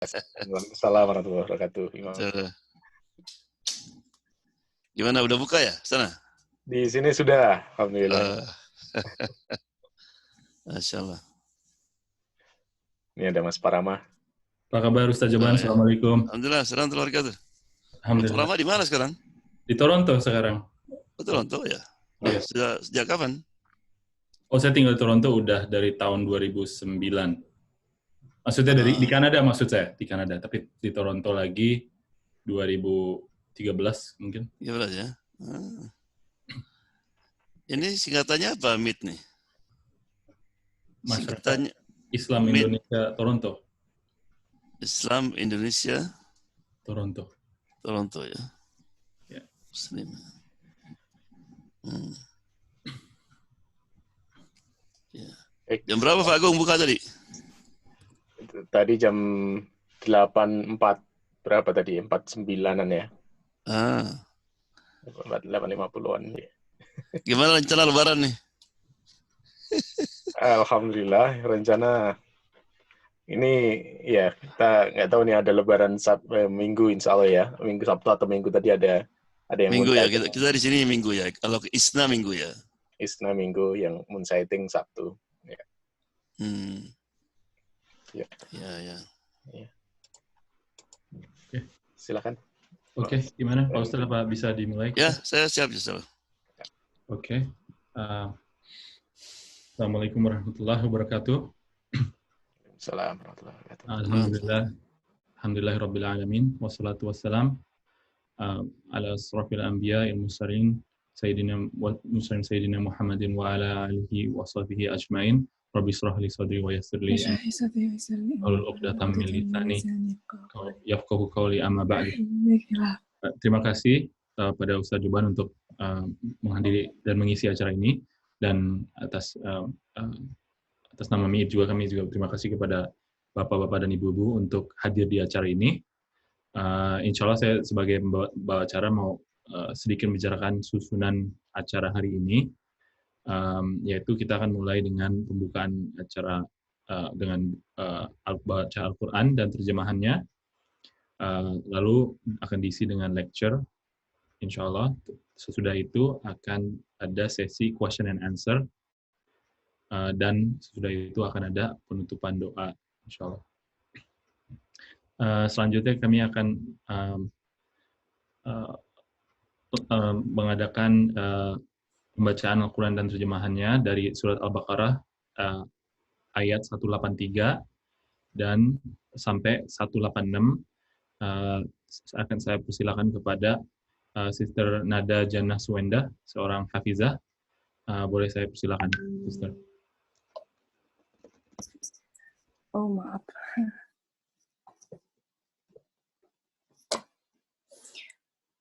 Waalaikumsalam warahmatullahi wabarakatuh. Imam. Gimana, udah buka ya sana? Di sini sudah, alhamdulillah. Masya Allah. Ini ada Mas Parama. Apa kabar Ustaz Joban? Ya. Assalamualaikum. Alhamdulillah, assalamualaikum warahmatullahi wabarakatuh. Alhamdulillah. Rama di mana sekarang? Di Toronto sekarang. Oh, Toronto ya. Iya. Sejak kapan? Oh, saya tinggal di Toronto udah dari tahun 2009. Maksudnya di Kanada maksud saya, di Kanada. Tapi di Toronto lagi 2013 mungkin. 13 ya. Ini singkatannya apa MIT nih? Masyarakat Islam MIT. Indonesia Toronto. Islam Indonesia Toronto. Toronto ya. Ya. Muslim. Ya. Jam berapa Pak Agung buka tadi? Tadi jam 8.4 berapa tadi? 49-an ya. 8.50-an ya. Gimana rencana lebaran nih? Alhamdulillah, rencana ini ya kita nggak tahu nih ada lebaran Minggu insya Allah ya. Minggu Sabtu atau Minggu tadi ada yang Minggu ya, kita di sini Minggu ya. Kalau ke Isna Minggu ya. Isna Minggu, yang moonsighting Sabtu. Ya. Ya. Oke. Silakan. Oke, gimana Pak Ustaz, apa bisa dimulai? Ya, saya siap. Oke. Assalamualaikum warahmatullahi wabarakatuh. Assalamualaikum warahmatullahi wabarakatuh. Alhamdulillahirabbil alamin wassalatu wassalam ala asrofil anbiya il mursalin sayyidina Muhammadin wa ala alihi wa sahbihi ajmain. Rabbi shrah li sadri wa yassir li wahlul 'uqdatam min lisani yafqahu qawli amma ba'du. Terima kasih pada Ustaz Joban untuk menghadiri dan mengisi acara ini, dan atas nama MIIT juga kami juga terima kasih kepada Bapak-bapak dan Ibu-ibu untuk hadir di acara ini. Insya Allah saya sebagai pembawa acara mau sedikit membicarakan susunan acara hari ini, yaitu kita akan mulai dengan pembukaan acara dengan baca Al-Quran dan terjemahannya, lalu akan diisi dengan lecture, insya Allah. Sesudah itu akan ada sesi question and answer, dan sesudah itu akan ada penutupan doa, insya Allah. Selanjutnya kami akan mengadakan pembacaan Al-Quran dan terjemahannya dari surat Al-Baqarah ayat 183 dan sampai 186. Akan saya persilakan kepada Sister Nada Jannah Suwenda, seorang hafizah. Boleh saya persilakan, Sister. Oh, maaf.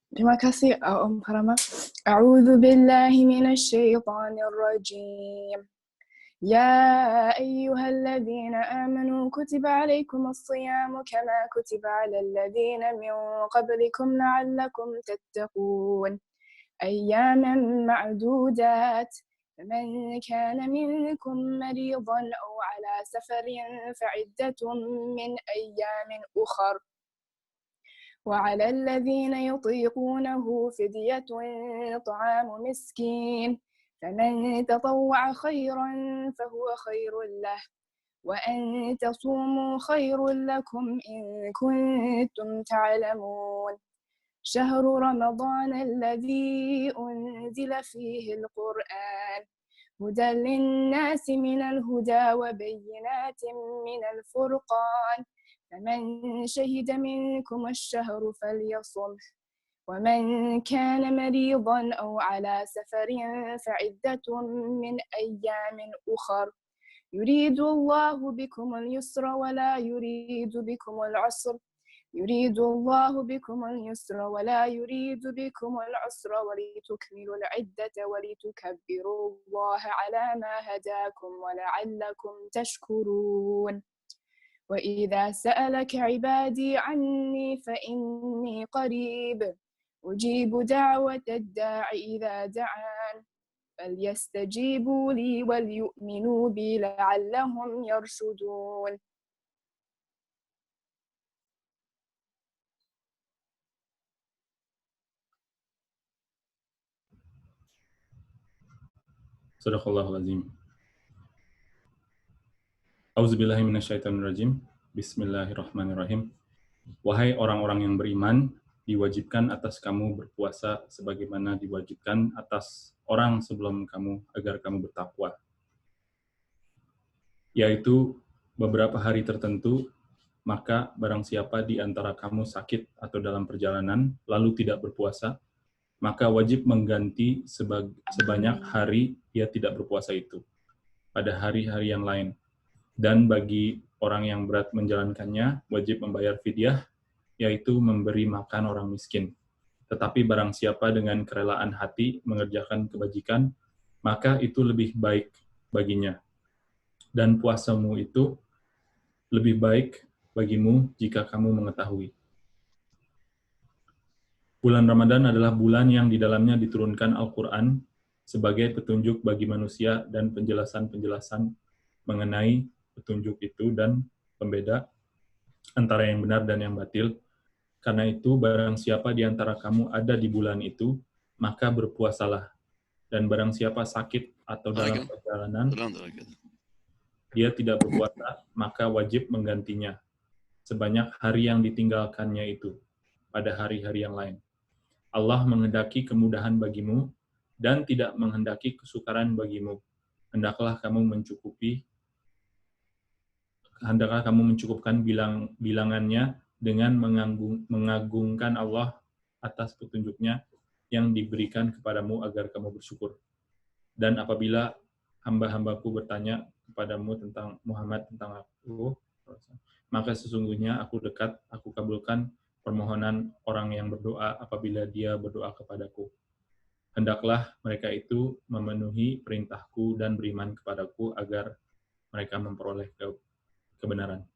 Terima kasih, Om Parama. A'udzu billahi minasy syaithanir rajim. يا أيها الذين آمنوا كتب عليكم الصيام كما كتب على الذين من قبلكم لعلكم تتقون أياما معدودات فمن كان منكم مريضا أو على سفر فعدة من أيام أخر وعلى الذين يطيقونه فدية طعام مسكين فمن تطوع خيرا فهو خير له وأن تصوموا خير لكم إن كنتم تعلمون شهر رمضان الذي أنزل فيه القرآن هدى للناس من الهدى وبينات من الفرقان فمن شهد منكم الشهر فليصمه ومن كان مريضا أو على سفر فعدة من أيام أخر يريد الله بكم اليسر ولا يريد بكم العسر ولتكملوا العدة ولتكبروا الله على ما هداكم ولعلكم تشكرون وإذا سألك عبادي عني فإني قريب أجيب دعوة الداع إذا دعان فليستجيبوا لي وليؤمنوا بي لعلهم يرشدون. Sadaqallahul azim. Auzubillahi minasyaitonirrajim. Bismillahirrahmanirrahim. Wahai orang-orang yang beriman, diwajibkan atas kamu berpuasa sebagaimana diwajibkan atas orang sebelum kamu agar kamu bertakwa. Yaitu beberapa hari tertentu, maka barang siapa di antara kamu sakit atau dalam perjalanan lalu tidak berpuasa, maka wajib mengganti sebanyak hari dia tidak berpuasa itu pada hari-hari yang lain. Dan bagi orang yang berat menjalankannya, wajib membayar fidyah, yaitu memberi makan orang miskin. Tetapi barang siapa dengan kerelaan hati mengerjakan kebajikan, maka itu lebih baik baginya. Dan puasamu itu lebih baik bagimu jika kamu mengetahui. Bulan Ramadan adalah bulan yang di dalamnya diturunkan Al-Quran sebagai petunjuk bagi manusia dan penjelasan-penjelasan mengenai petunjuk itu dan pembeda antara yang benar dan yang batil. Karena itu, barang siapa di antara kamu ada di bulan itu, maka berpuasalah. Dan barang siapa sakit atau dalam perjalanan, dia tidak berpuasa, maka wajib menggantinya sebanyak hari yang ditinggalkannya itu pada hari-hari yang lain. Allah menghendaki kemudahan bagimu dan tidak menghendaki kesukaran bagimu. Hendaklah kamu mencukupkan bilangannya dengan mengagungkan Allah atas petunjuknya yang diberikan kepadamu agar kamu bersyukur. Dan apabila hamba-hambaku bertanya kepadamu tentang Muhammad, tentang aku, maka sesungguhnya aku dekat, aku kabulkan permohonan orang yang berdoa apabila dia berdoa kepadaku. Hendaklah mereka itu memenuhi perintahku dan beriman kepadaku agar mereka memperoleh kebenaran.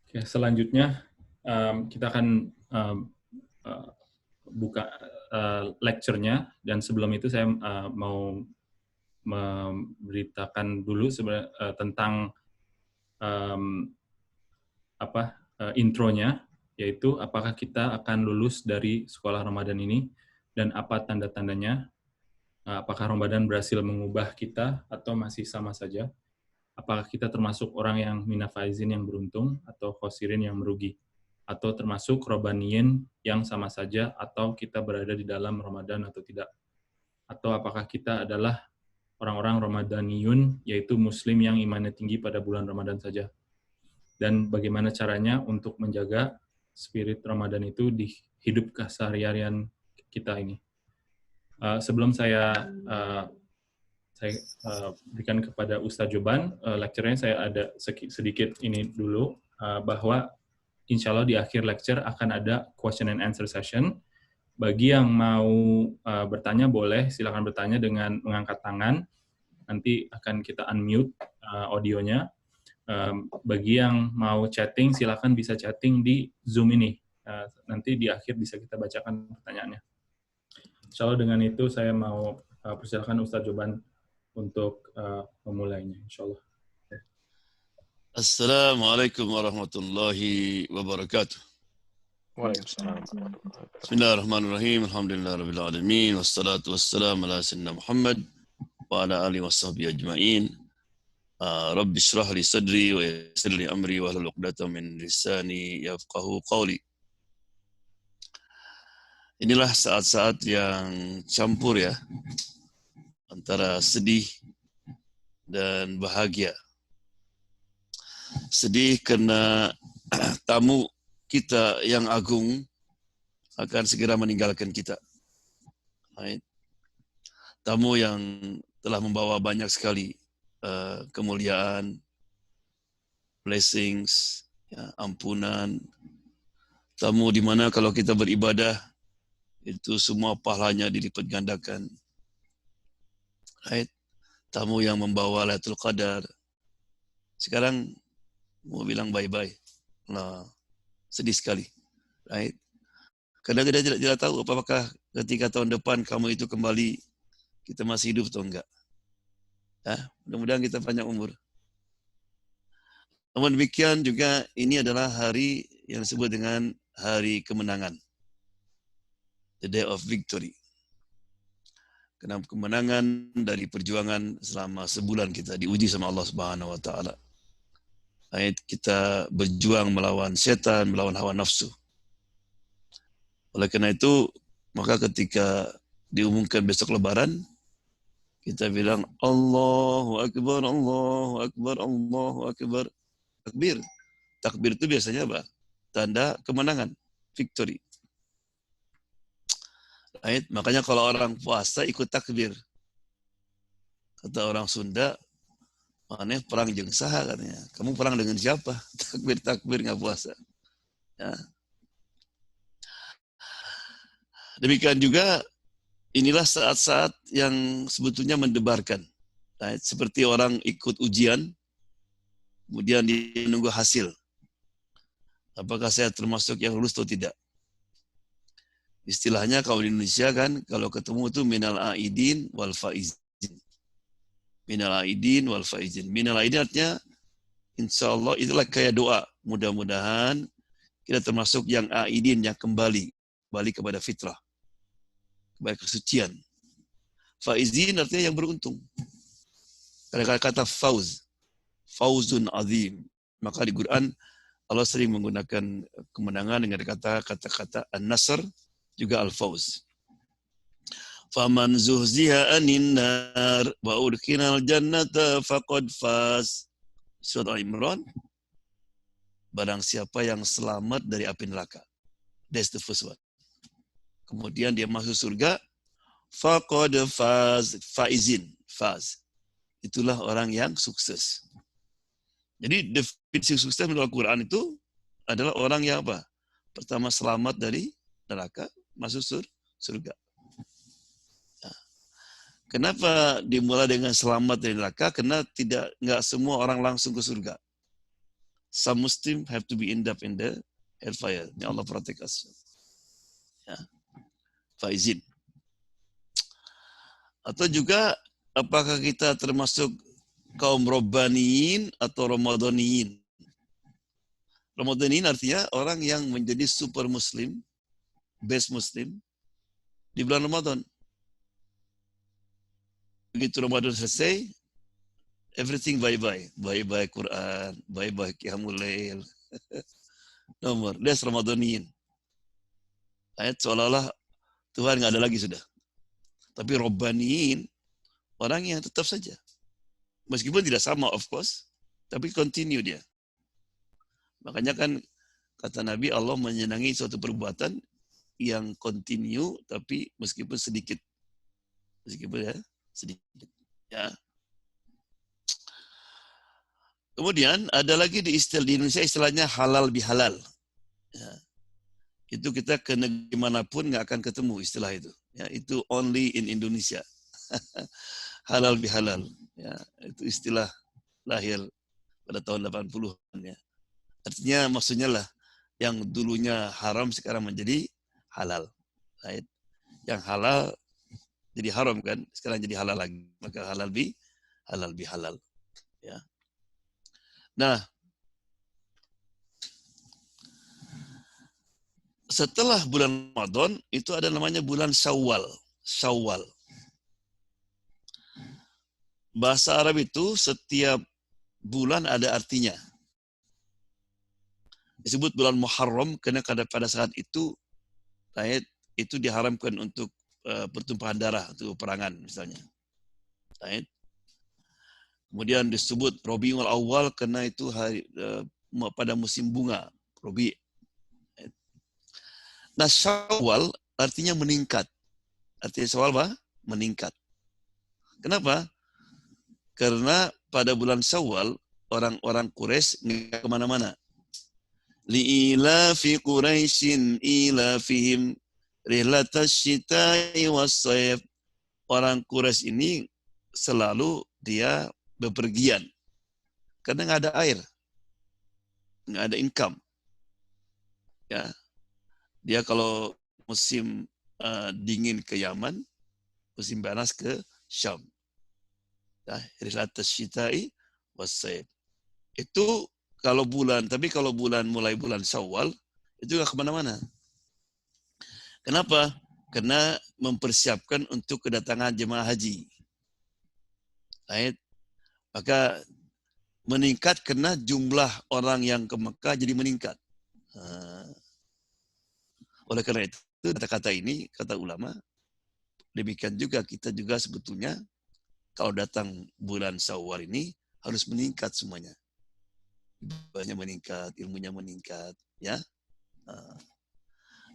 Oke, selanjutnya kita akan buka lecture-nya, dan sebelum itu saya mau memberitakan dulu tentang intronya, yaitu apakah kita akan lulus dari sekolah Ramadan ini dan apa tanda-tandanya, apakah Ramadan berhasil mengubah kita atau masih sama saja, apakah kita termasuk orang yang minafaizin yang beruntung atau khosirin yang merugi, atau termasuk robaniyin yang sama saja, atau kita berada di dalam Ramadan atau tidak, atau apakah kita adalah orang-orang Ramadaniyun, yaitu muslim yang imannya tinggi pada bulan Ramadan saja. Dan bagaimana caranya untuk menjaga spirit Ramadan itu di hidup keseharian kita ini. Sebelum saya berikan kepada Ustaz Joban lecture-nya, saya ada sedikit ini dulu, bahwa insya Allah di akhir lecture akan ada question and answer session. Bagi yang mau bertanya boleh, silakan bertanya dengan mengangkat tangan. Nanti akan kita unmute audionya. Bagi yang mau chatting, silakan bisa chatting di Zoom ini. Nanti di akhir bisa kita bacakan pertanyaannya. Insya Allah dengan itu saya mau persilakan Ustaz Joban untuk memulainya. Insya Allah. Assalamualaikum warahmatullahi wabarakatuh. Waalaikumsalam. Bismillahirrahmanirrahim. Alhamdulillahirabbil alamin wassalatu wassalamu ala sayyidina Muhammad wa ala alihi washabbihi ajmain. Rabbi shrah li sadri wa yassir li amri wa hlul 'uqdatam min lisani yafqahu qawli. Inilah saat-saat yang campur ya, antara sedih dan bahagia. Sedih karena tamu kita yang agung akan segera meninggalkan kita. Tamu yang telah membawa banyak sekali kemuliaan, blessings, ya, ampunan. Tamu di mana kalau kita beribadah, itu semua pahalanya dilipat gandakan. Tamu yang membawa Lailatul Qadar. Sekarang mau bilang bye-bye. Nah, sedih sekali. Kadang kita tidak tahu apakah ketika tahun depan kamu itu kembali, kita masih hidup atau enggak. Ya, mudah-mudahan kita panjang umur. Namun demikian juga ini adalah hari yang disebut dengan hari kemenangan. the day of victory. Kemenangan dari perjuangan selama sebulan kita diuji sama Allah Subhanahu wa taala. Kita berjuang melawan setan, melawan hawa nafsu. Oleh karena itu, maka ketika diumumkan besok Lebaran, kita bilang Allahu Akbar, Allahu Akbar, Allahu Akbar. Takbir. Takbir itu biasanya apa? Tanda kemenangan, victory. Right? Makanya kalau orang puasa ikut takbir. Kata orang Sunda, aneh perang jeung saha katanya. Kamu perang dengan siapa? Takbir nggak puasa. Ya. Demikian juga inilah saat-saat yang sebetulnya mendebarkan. Right? Seperti orang ikut ujian, kemudian dia menunggu hasil. Apakah saya termasuk yang lulus atau tidak? Istilahnya kalau di Indonesia kan, kalau ketemu itu minal aidin wal faizin. Minal aidin wal faizin. Minal aidin artinya, insya Allah itulah kayak doa. Mudah-mudahan kita termasuk yang aidin, yang kembali kepada fitrah, kepada kesucian. Faizin artinya yang beruntung. Kata fauz, fauzun azim. Maka di Quran Allah sering menggunakan kemenangan dengan kata-kata an-nasr, juga al-fawz. Faman zuhziha anin nar wa udkhinal jannata faqad faz. Surat Al-Imran. Barang siapa yang selamat dari api neraka. That's the first one. Kemudian dia masuk surga, faqad faz, faizin, faz. Itulah orang yang sukses. Jadi definisi sukses menurut Al-Quran itu adalah orang yang apa? Pertama selamat dari neraka, masuk surga. Nah, kenapa dimulai dengan selamat dari neraka? Karena nggak semua orang langsung ke surga. Some Muslim have to be end up in the hellfire. Ya Allah protect us. Ya. Faizin. Atau juga apakah kita termasuk kaum Rabbaniyin atau Ramadhaniyin? Ramadhaniyin artinya orang yang menjadi super Muslim, best Muslim di bulan Ramadan. Begitu Ramadan selesai, everything bye-bye. Bye-bye Quran, bye-bye Qiyamul Lail. Nomor, that's Ramadhaniyin. Ayat seolah-olah Tuhan nggak ada lagi sudah. Tapi Rabbaniyin, orang yang tetap saja. Meskipun tidak sama, of course, tapi continue dia. Makanya kan kata Nabi, Allah menyenangi suatu perbuatan yang continue, tapi meskipun sedikit. Meskipun ya, sedikit. Ya. Kemudian ada lagi di Indonesia istilahnya halal bihalal. Ya. Itu kita ke negeri manapun nggak akan ketemu istilah itu. Ya, itu only in Indonesia. Halal bihalal. Ya, itu istilah lahir pada tahun 80-an ya. Artinya maksudnya lah yang dulunya haram sekarang menjadi halal. Right? Yang halal jadi haram kan, sekarang jadi halal lagi. Maka halal bihalal. Ya. Nah, setelah bulan Ramadan itu ada namanya bulan Syawal. Syawal. Bahasa Arab itu setiap bulan ada artinya. Disebut bulan Muharram karena pada saat itu itu diharamkan untuk pertumpahan darah, untuk perangan misalnya. Kemudian disebut Rabiul Awal karena itu pada musim bunga, Rabi. Nah, Syawal artinya meningkat. Artinya Syawal apa? Meningkat. Kenapa? Karena pada bulan Syawal, orang-orang Quraisy nggak kemana-mana. Li'ilafi Quraisyin ilafihim rihlatas syita'i was-sayf. Orang Quraisy ini selalu dia bepergian. Karena nggak ada air. Nggak ada income. Ya. Dia kalau musim dingin ke Yaman, musim panas ke Syam. Rihlatas syita'i was-sayf. Itu kalau bulan, tapi kalau mulai bulan Syawal, itu nggak kemana-mana. Kenapa? Kena mempersiapkan untuk kedatangan jemaah haji. Right? Maka meningkat karena jumlah orang yang ke Mekah jadi meningkat. Oleh karena itu, kata-kata ini, kata ulama, demikian juga kita juga sebetulnya kalau datang bulan Syawal ini harus meningkat semuanya. Ibadahnya meningkat, ilmunya meningkat, ya.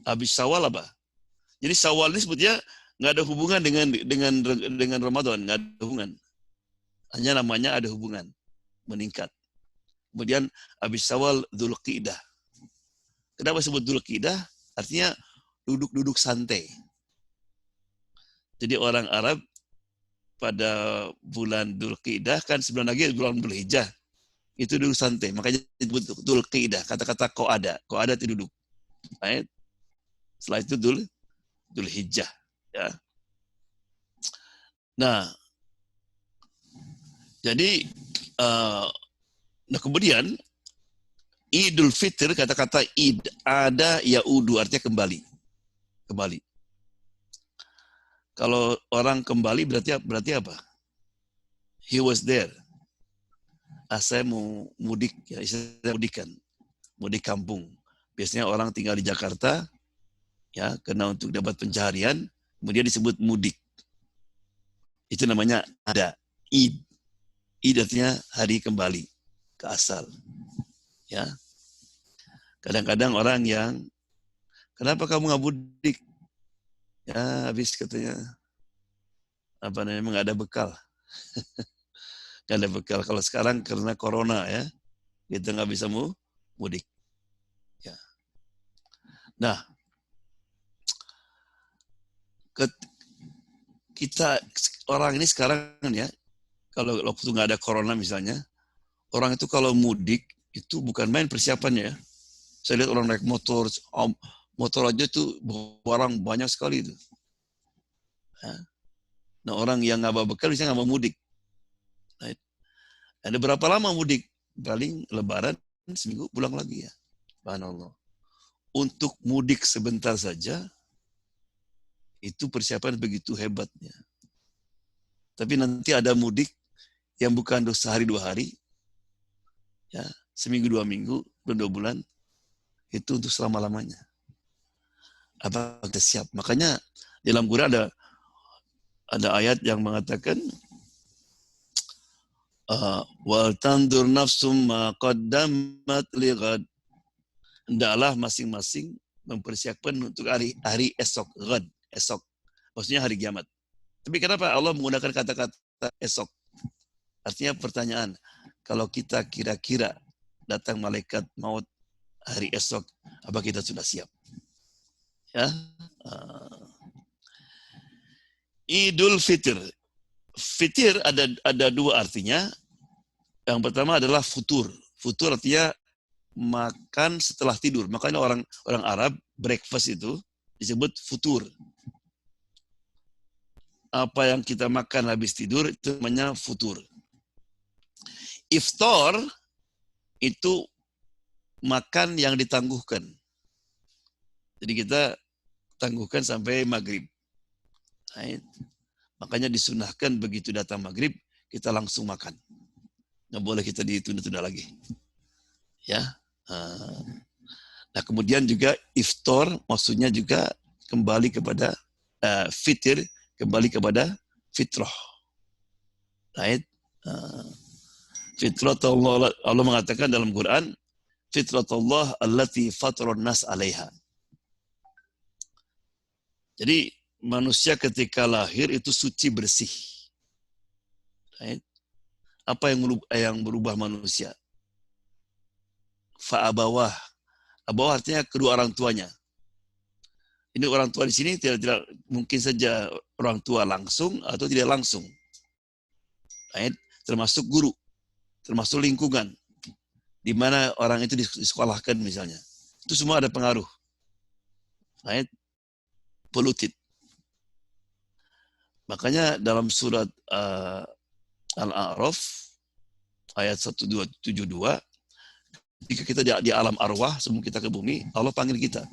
Habis Syawal apa? Jadi Syawal ini sebetulnya nggak ada hubungan dengan Ramadan, nggak ada hubungan. Hanya namanya ada hubungan, meningkat. Kemudian habis Syawal Dzulqa'dah. Kenapa sebut Dzulqa'dah? Artinya duduk-duduk santai. Jadi orang Arab pada bulan Dzulqa'dah kan sebulan lagi bulan Dzulhijjah. Itu duduk santai. Makanya disebut Dzulqa'dah. Kata-kata qa'ada. Qa'ada itu duduk. Right? Setelah itu Dzulhijjah. Ya. Nah, jadi nah kemudian Idul Fitr, kata-kata id, ada yaudu, artinya kembali. Kembali. Kalau orang kembali berarti apa? He was there. Saya mau mudik, ya, saya mudikan. Mudik kampung. Biasanya orang tinggal di Jakarta, ya, karena untuk dapat pencaharian, kemudian disebut mudik. Itu namanya ada id. Id artinya hari kembali ke asal. Ya, kadang-kadang orang yang kenapa kamu nggak mudik? Ya, habis katanya nggak ada bekal. Nggak ada bekal. Kalau sekarang karena corona ya, kita nggak bisa mudik. Ya. Nah, kita orang ini sekarang ya, kalau waktu nggak ada corona misalnya, orang itu kalau mudik itu bukan main persiapannya ya. Saya lihat orang naik motor aja tuh barang banyak sekali itu. Ya. Nah orang yang nggak bawa bekal bisa nggak mau mudik. Nah, ada berapa lama mudik? Paling Lebaran seminggu pulang lagi ya. Subhanallah. Untuk mudik sebentar saja itu persiapan begitu hebatnya. Tapi nanti ada mudik yang bukan sehari 2 hari, ya seminggu 2 minggu, 2 bulan, itu untuk selama-lamanya. Apa kita siap? Makanya dalam Quran ada ayat yang mengatakan wal tandur nafsum ma qaddamat lighad. Hendaklah masing-masing mempersiapkan untuk hari esok, ghad, esok. Maksudnya hari kiamat. Tapi kenapa Allah menggunakan kata-kata esok? Artinya pertanyaan, kalau kita kira-kira datang malaikat maut hari esok, apa kita sudah siap? Ya. Idul Fitr. Fitir ada 2 artinya. Yang pertama adalah futur. Futur artinya makan setelah tidur. Makanya orang Arab breakfast itu disebut futur. Apa yang kita makan habis tidur itu namanya futur. Iftar itu makan yang ditangguhkan. Jadi kita tangguhkan sampai maghrib. Nah, makanya disunahkan begitu datang maghrib, kita langsung makan. Nggak boleh kita ditunda-tunda lagi. Ya. Nah kemudian juga iftar maksudnya juga kembali kepada fitir, kembali kepada fitrah. Right? Fitrah Allah mengatakan dalam Quran, fitratullah allati fataran nas 'alaiha. Jadi manusia ketika lahir itu suci bersih. Right? Apa yang berubah manusia? Fa'abawah. Abawah artinya kedua orang tuanya. Ini orang tua di sini tidak mungkin saja orang tua langsung atau tidak langsung. Right? Termasuk guru, termasuk lingkungan di mana orang itu disekolahkan misalnya. Itu semua ada pengaruh. Right? Polluted. Makanya dalam surat Al-A'raf ayat 1272, ketika kita di alam arwah sebelum kita ke bumi, Allah panggil kita.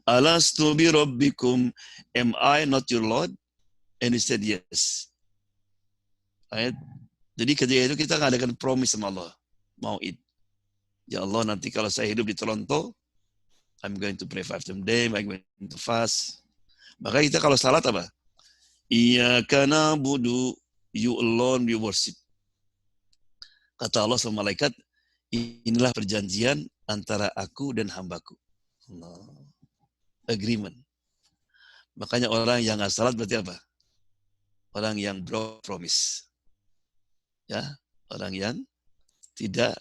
Alastu bi rabbikum, am I not your Lord? And he said yes. Right? Jadi ketika itu kita ngadakan promise sama Allah, mau'id. Ya Allah, nanti kalau saya hidup di Toronto, I'm going to pray 5 times a day, I'm going to fast. Maka kita kalau salat apa? Iyyaka na'budu, you alone we worship. Kata Allah sama malaikat, inilah perjanjian antara aku dan hambaku. Allah. Agreement. Makanya orang yang nggak salat berarti apa? Orang yang broke promise. Ya, orang yang tidak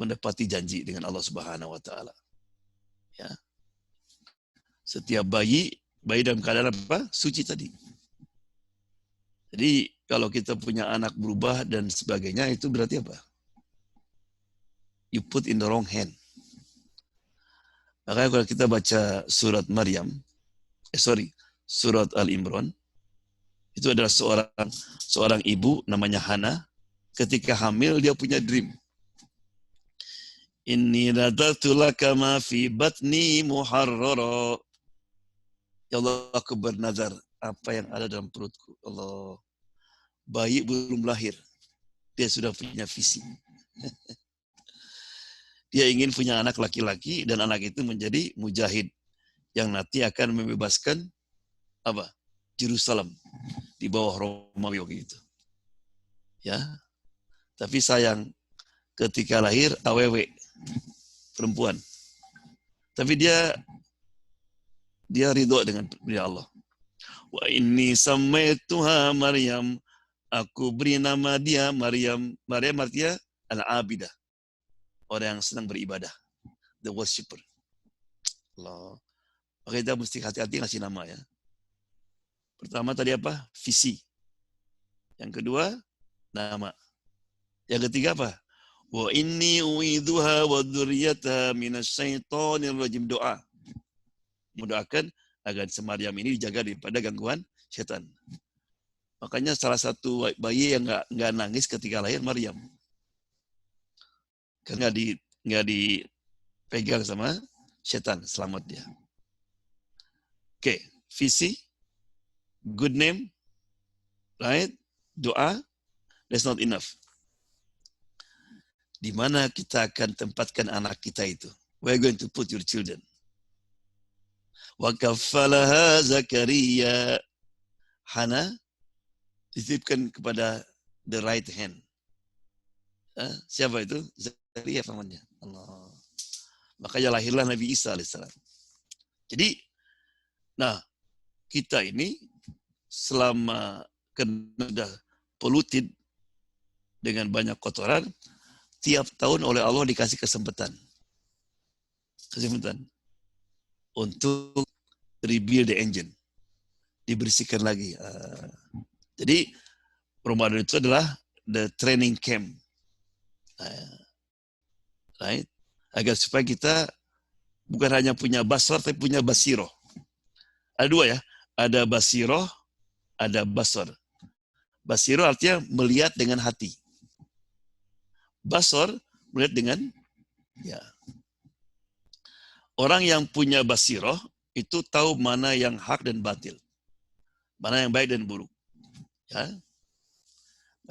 mendapati janji dengan Allah Subhanahu wa taala. Ya. Setiap bayi dalam keadaan apa? Suci tadi. Jadi kalau kita punya anak berubah dan sebagainya, itu berarti apa? You put in the wrong hand. Makanya kalau kita baca surat Maryam, surat Al-Imran, itu adalah seorang ibu namanya Hana, ketika hamil dia punya dream. Inni nadartu laka ma fi batni muharrara. Ya Allah, aku bernazar apa yang ada dalam perutku. Allah. Bayi belum lahir, dia sudah punya visi. Dia ingin punya anak laki-laki dan anak itu menjadi mujahid yang nanti akan membebaskan apa? Yerusalem di bawah Romawi gitu. Ya. Tapi sayang ketika lahir AWW perempuan. Tapi dia ridho dengan Allah. Wa inni samaituha Maryam. Aku beri nama dia Maryam. Maryam artinya al-abidah. Orang yang senang beribadah. The worshipper. Allah. Maka kita mesti hati-hati ngasih nama ya. Pertama tadi apa? Visi. Yang kedua, nama. Yang ketiga apa? Wa inni uidzuha wa dzurriyyataha minasyaitonir rajim, doa. Mendoakan agar Maryam ini dijaga daripada gangguan setan. Makanya salah satu bayi yang enggak nangis ketika lahir Maryam. Karena enggak dipegang sama setan, selamat dia. Oke, visi, good name, right? Doa, that's not enough. Di mana kita akan tempatkan anak kita itu? Where are you going to put your children? Wa kaffalaha Zakaria. Hana dititipkan kepada the right hand. Siapa itu? Zakaria namanya. Allah. Makanya lahirlah Nabi Isa alaihissalam. Jadi, nah, kita ini selama kena polluted dengan banyak kotoran, tiap tahun oleh Allah dikasih kesempatan untuk rebuild the engine, dibersihkan lagi. Jadi Ramadan itu adalah the training camp, right? Agar supaya kita bukan hanya punya basar, tapi punya basiroh. Ada dua ya, ada basiroh, ada basar. Basiroh artinya melihat dengan hati. Basar melihat dengan ya. Orang yang punya basiroh itu tahu mana yang hak dan batil. Mana yang baik dan buruk. Ya.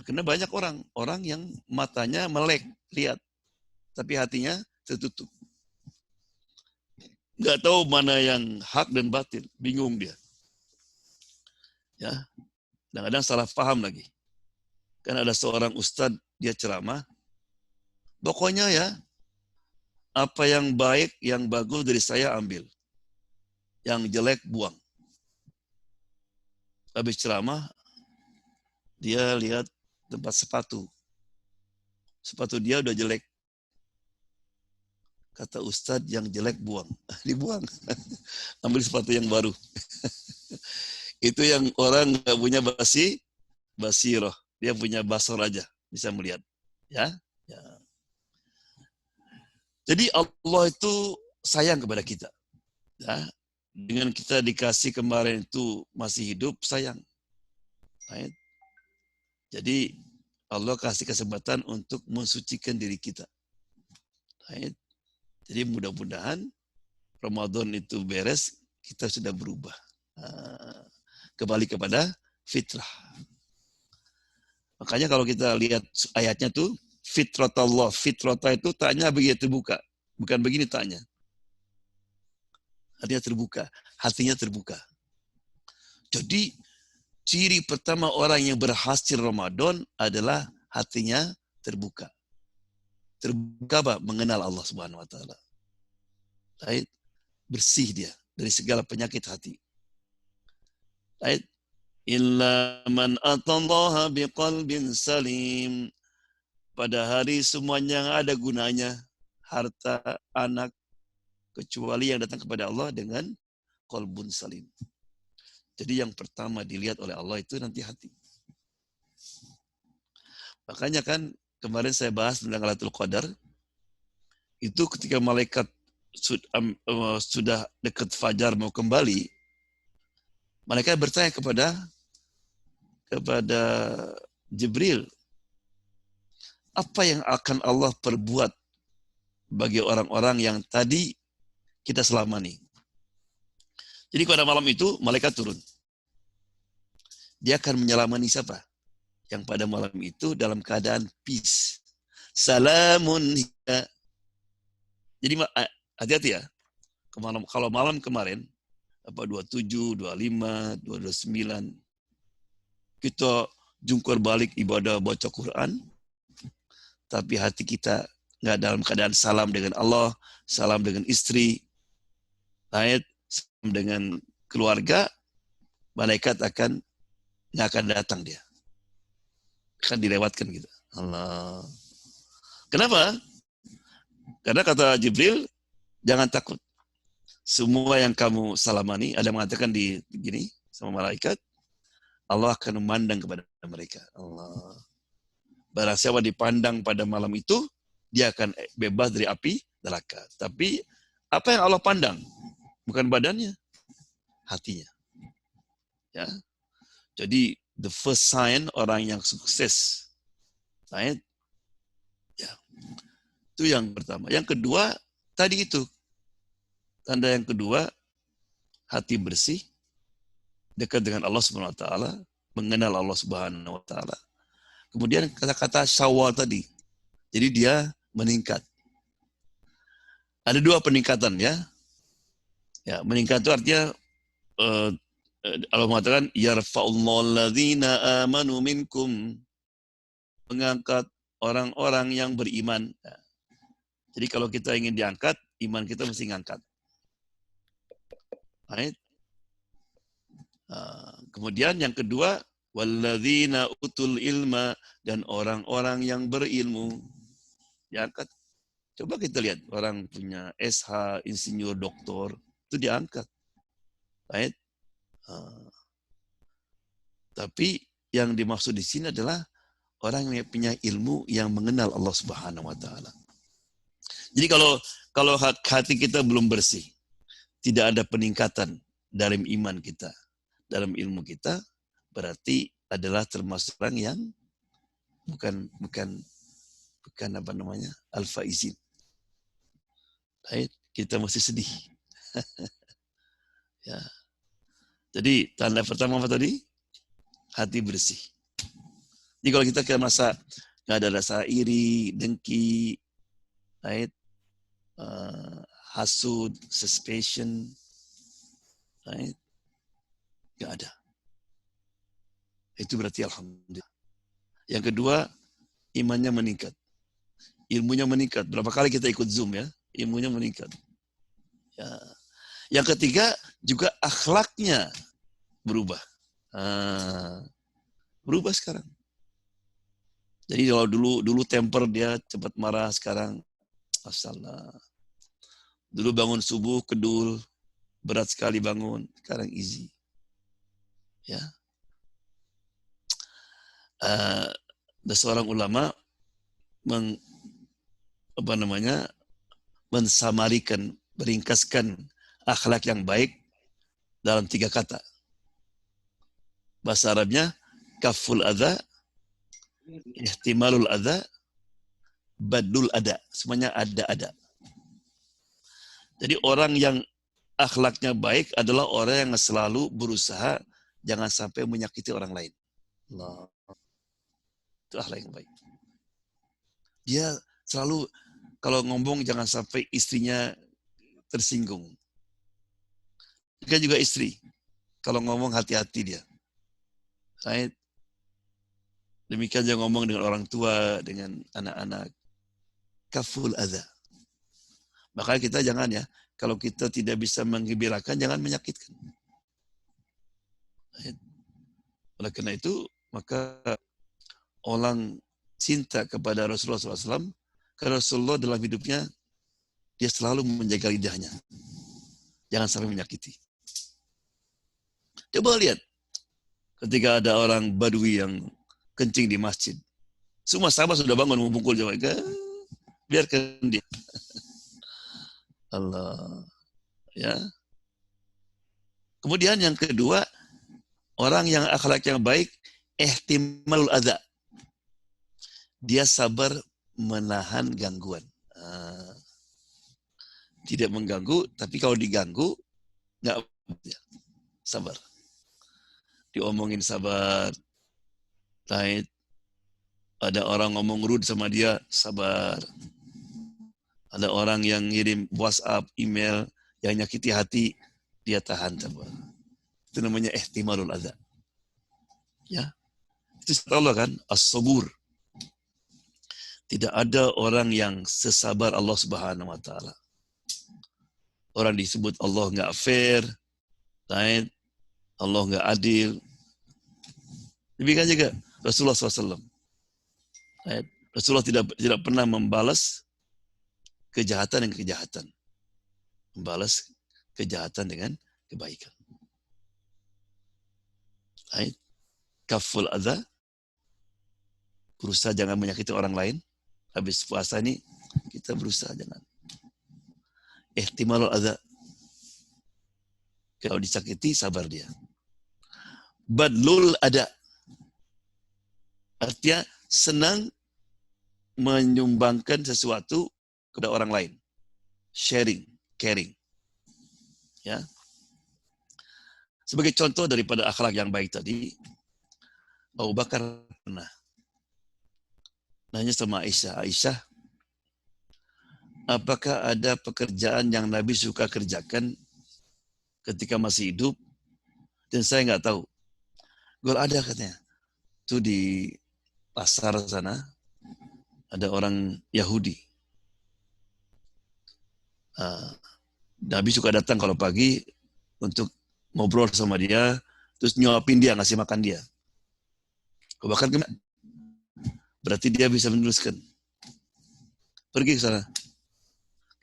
Karena banyak orang yang matanya melek, lihat. Tapi hatinya tertutup. Nggak tahu mana yang hak dan batil. Bingung dia. Ya. Kadang-kadang salah paham lagi. Kan ada seorang ustadz, dia ceramah. Pokoknya ya, apa yang baik, yang bagus dari saya ambil. Yang jelek buang. Habis ceramah, dia lihat tempat sepatu. Sepatu dia udah jelek. Kata Ustadz, yang jelek buang. Dibuang. Ambil sepatu yang baru. Itu yang orang nggak punya basiroh. Dia punya basar aja, bisa melihat. Ya. Jadi Allah itu sayang kepada kita. Ya. Dengan kita dikasih kemarin itu masih hidup, sayang. Right? Jadi Allah kasih kesempatan untuk mensucikan diri kita. Right? Jadi mudah-mudahan Ramadan itu beres, kita sudah berubah. Kembali kepada fitrah. Makanya kalau kita lihat ayatnya tuh, fitratallah, fitrata itu taknya begitu terbuka. Bukan begini taknya. Artinya terbuka, hatinya terbuka. Jadi ciri pertama orang yang berhasil Ramadan adalah hatinya terbuka. Terbuka apa? Mengenal Allah Subhanahu wa taala. Right? Bersih dia dari segala penyakit hati. Right? Illa man atallaha biqalbin salim. Pada hari semuanya yang ada gunanya, harta, anak, kecuali yang datang kepada Allah dengan qalbun salim. Jadi yang pertama dilihat oleh Allah itu nanti hati. Makanya kan kemarin saya bahas tentang Lailatul Qadar, itu ketika malaikat sudah dekat fajar mau kembali, malaikat bertanya kepada Jibril, apa yang akan Allah perbuat bagi orang-orang yang tadi kita selamani. Jadi pada malam itu malaikat turun. Dia akan menyelamani siapa? Yang pada malam itu dalam keadaan peace. Salamun hiya. Jadi hati-hati ya. Kalau malam kemarin, 27, 25, 29, kita jungkir balik ibadah baca Quran, tapi hati kita nggak dalam keadaan salam dengan Allah, salam dengan istri, salam dengan keluarga, malaikat nggak akan datang dia. Akan dilewatkan gitu. Allah. Kenapa? Karena kata Jibril, jangan takut. Semua yang kamu salamani, ada mengatakan di gini sama malaikat, Allah akan memandang kepada mereka. Allah. Barang siapa dipandang pada malam itu, dia akan bebas dari api neraka. Tapi apa yang Allah pandang? Bukan badannya, hatinya. Ya. Jadi the first sign orang yang sukses. Right? Ya. Itu yang pertama. Yang kedua, tadi itu. Tanda yang kedua, hati bersih, dekat dengan Allah Subhanahu wa taala, mengenal Allah Subhanahu wa taala. Kemudian kata-kata syawal tadi. Jadi dia meningkat. Ada dua peningkatan ya. Ya, meningkat itu artinya Allah mengatakan yarfa'ullahu alladzina amanu minkum, mengangkat orang-orang yang beriman. Ya. Jadi kalau kita ingin diangkat, iman kita mesti ngangkat. Right? Kemudian yang kedua, walladzina utul ilma, dan orang-orang yang berilmu diangkat. Coba kita lihat orang punya SH, insinyur, doktor, itu diangkat. Right? Tapi yang dimaksud di sini adalah orang yang punya ilmu yang mengenal Allah Subhanahu wa taala. Jadi kalau hati kita belum bersih, tidak ada peningkatan dalam iman kita, dalam ilmu kita, berarti adalah termasuk orang yang bukan apa namanya, al-faizin. Baik, kita masih sedih. Ya. Jadi tanda pertama apa tadi? Hati bersih. Jadi kalau kita kayak masa nggak ada rasa iri, dengki, right? Hasud, suspicion, right? Nggak ada. Itu berarti alhamdulillah. Yang kedua, imannya meningkat. Ilmunya meningkat. Berapa kali kita ikut Zoom ya? Ilmunya meningkat. Ya. Yang ketiga, juga akhlaknya berubah. Berubah sekarang. Jadi kalau dulu temper dia cepat marah, sekarang masalah. Dulu bangun subuh kedul, berat sekali bangun, sekarang easy. Ya. Ada seorang ulama mensamarikan, meringkaskan akhlak yang baik dalam 3 kata. Bahasa Arabnya kaful adza, ihtimalul adza, badul ada. Semuanya ada. Jadi orang yang akhlaknya baik adalah orang yang selalu berusaha jangan sampai menyakiti orang lain. Allah. Itu akhlak yang baik. Dia selalu kalau ngomong jangan sampai istrinya tersinggung. Dia juga istri. Kalau ngomong hati-hati dia. Right? Demikian juga ngomong dengan orang tua, dengan anak-anak. Kaful adza. Makanya kita jangan ya, kalau kita tidak bisa menggembirakan, jangan menyakitkan. Right? Oleh karena itu, maka orang cinta kepada Rasulullah SAW, karena Rasulullah dalam hidupnya, dia selalu menjaga lidahnya. Jangan sampai menyakiti. Coba lihat, ketika ada orang Badui yang kencing di masjid, semua sahabat sudah bangun memukul jawab, biarkan dia. Allah, ya. Kemudian yang kedua, orang yang akhlak yang baik, ihtimalul adza. Dia sabar menahan gangguan. Tidak mengganggu, tapi kalau diganggu, nggak sabar. Diomongin sabar. Right. Ada orang ngomong rude sama dia, sabar. Ada orang yang ngirim WhatsApp, email, yang nyakiti hati, dia tahan sabar. Itu namanya ihtimalul adza. Ya. Itu Allah kan, as-sabur. Tidak ada orang yang sesabar Allah Subhanahu wa taala. Orang disebut Allah nggak fair, right? Allah nggak adil. Demikian juga Rasulullah SAW. Right? Rasulullah tidak pernah membalas kejahatan dengan kejahatan. Membalas kejahatan dengan kebaikan. Right? Kaful adza. Berusaha jangan menyakiti orang lain. Habis puasa ini kita berusaha jangan. Ihtimalul adza. Kalau disakiti sabar dia. Badlul ada. Artinya senang menyumbangkan sesuatu kepada orang lain. Sharing, caring. Ya. Sebagai contoh daripada akhlak yang baik tadi, Abu Bakar pernah nanya sama Aisyah, apakah ada pekerjaan yang Nabi suka kerjakan ketika masih hidup? Dan saya nggak tahu. Gol ada katanya. Itu di pasar sana, ada orang Yahudi. Nabi suka datang kalau pagi untuk ngobrol sama dia, terus nyuapin dia, ngasih makan dia. Bahkan berarti dia bisa meneruskan. Pergi ke sana.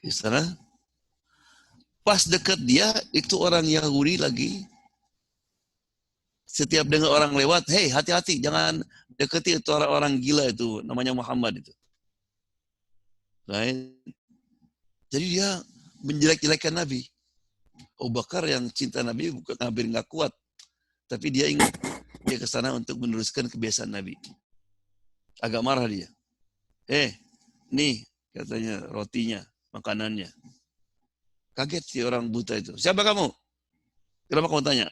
Ke sana. Pas dekat dia, itu orang Yahudi lagi. Setiap dengar orang lewat, hey hati-hati, jangan deketi itu orang-orang gila itu, namanya Muhammad itu. Right? Jadi dia menjelek-jelekkan Nabi. Abu Bakar yang cinta Nabi bukan hampir nggak kuat. Tapi dia ingat, dia ke sana untuk meneruskan kebiasaan Nabi. Agak marah dia. Nih katanya rotinya, makanannya. Kaget si orang buta itu. Siapa kamu? Kenapa kamu tanya?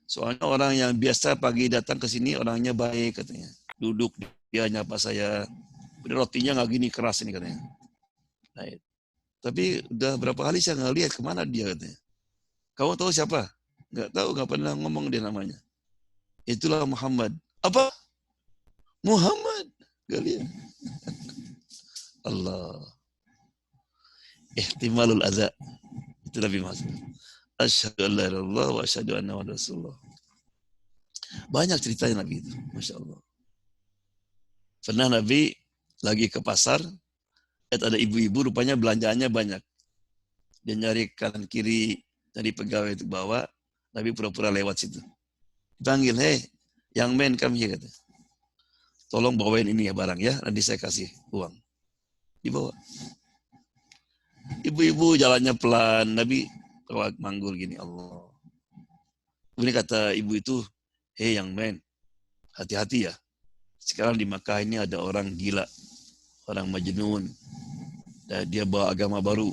Soalnya orang yang biasa pagi datang ke sini orangnya baik katanya. Duduk dia nyapa saya. Rotinya nggak gini keras ini katanya. Nah, tapi udah berapa kali saya nggak lihat kemana dia katanya. Kamu tahu siapa? Nggak tahu, nggak pernah ngomong dia namanya. Itulah Muhammad. Apa? Muhammad. Gak lihat. Allah. Ihtimalul adza. Itu Nabi Muhammad. Asyhadu an la ilaha illallah wa asyhadu anna Muhammadar Rasulullah. Banyak ceritanya Nabi itu. Masya Allah. Pernah Nabi lagi ke pasar, ada ibu-ibu rupanya belanjaannya banyak. Dia nyari kanan kiri, dari pegawai itu bawa, Nabi pura-pura lewat situ. Panggil, young man come here, kata. Tolong bawain ini ya barang ya, nanti saya kasih uang. Dibawa. Ibu-ibu jalannya pelan, Nabi manggul gini, Allah. Kemudian kata ibu itu, young man, hati-hati ya. Sekarang di Makkah ini ada orang gila, orang majnun. Dan dia bawa agama baru.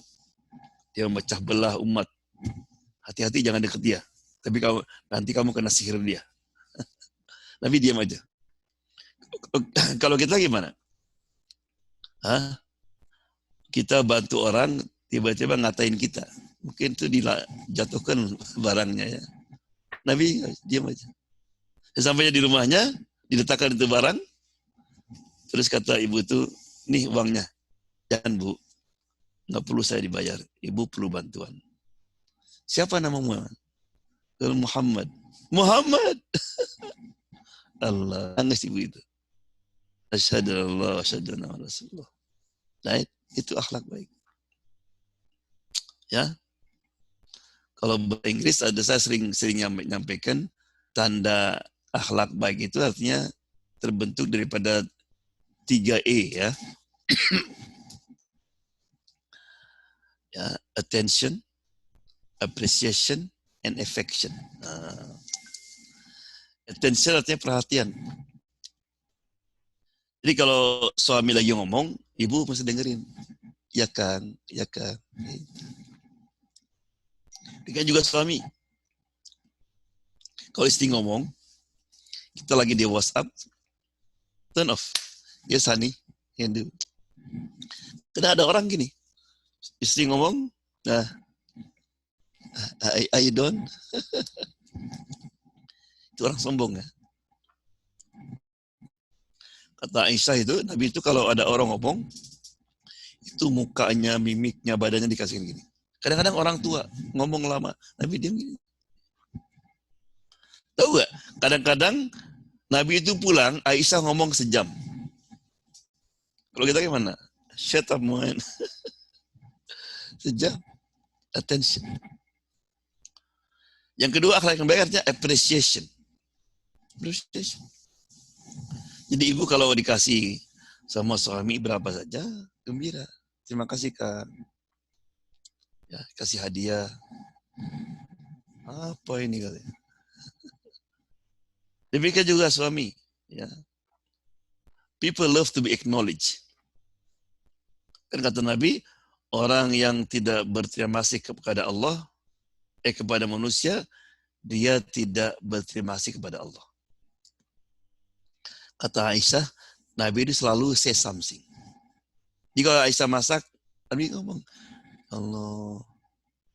Dia memecah belah umat. Hati-hati jangan dekat dia. Tapi nanti kamu kena sihir dia. Nabi diam aja. Kalau kita gimana? Hah? Kita bantu orang, tiba-tiba ngatain kita. Mungkin itu dijatuhkan barangnya ya. Nabi diam aja. Sampainya di rumahnya, diletakkan itu barang. Terus kata ibu itu, nih uangnya. Jangan bu, nggak perlu saya dibayar. Ibu perlu bantuan. Siapa namamu? Muhammad. Muhammad. Allah. Nangis ibu itu. Asyhadu Allah, asyhadu anna Rasulullah. Nah, itu akhlak baik. Ya. Kalau bahasa Inggris ada saya sering nyampaikan tanda akhlak baik itu artinya terbentuk daripada 3E ya. Ya, attention, appreciation, and affection. Attention artinya perhatian. Jadi kalau suami lagi ngomong, ibu mesti dengerin. Ya kan, ya kan. Demikian juga suami. Kalau istri ngomong, kita lagi di WhatsApp, turn off. Yes honey, can do. Karena ada orang gini, istri ngomong, nah, I don't. Itu orang sombong ya. Kata Aisyah itu, Nabi itu kalau ada orang ngomong, itu mukanya, mimiknya, badannya dikasihin gini. Kadang-kadang orang tua ngomong lama, Nabi diam gini. Tahu gak? Kadang-kadang Nabi itu pulang, Aisyah ngomong sejam. Kalau kita gimana? Shut up, man. Sejam. Attention. Yang kedua, akhlak yang baik artinya appreciation. Appreciation. Jadi ibu kalau dikasih sama suami berapa saja, gembira. Terima kasih Kak. Ya, kasih hadiah. Apa ini katanya? Demikian juga suami. Ya. People love to be acknowledged. Kan kata Nabi, orang yang tidak berterima kasih kepada Allah, kepada manusia, dia tidak berterima kasih kepada Allah. Kata Aisyah, Nabi itu selalu say something. Jadi kalau Aisyah masak, Nabi ngomong, Allah,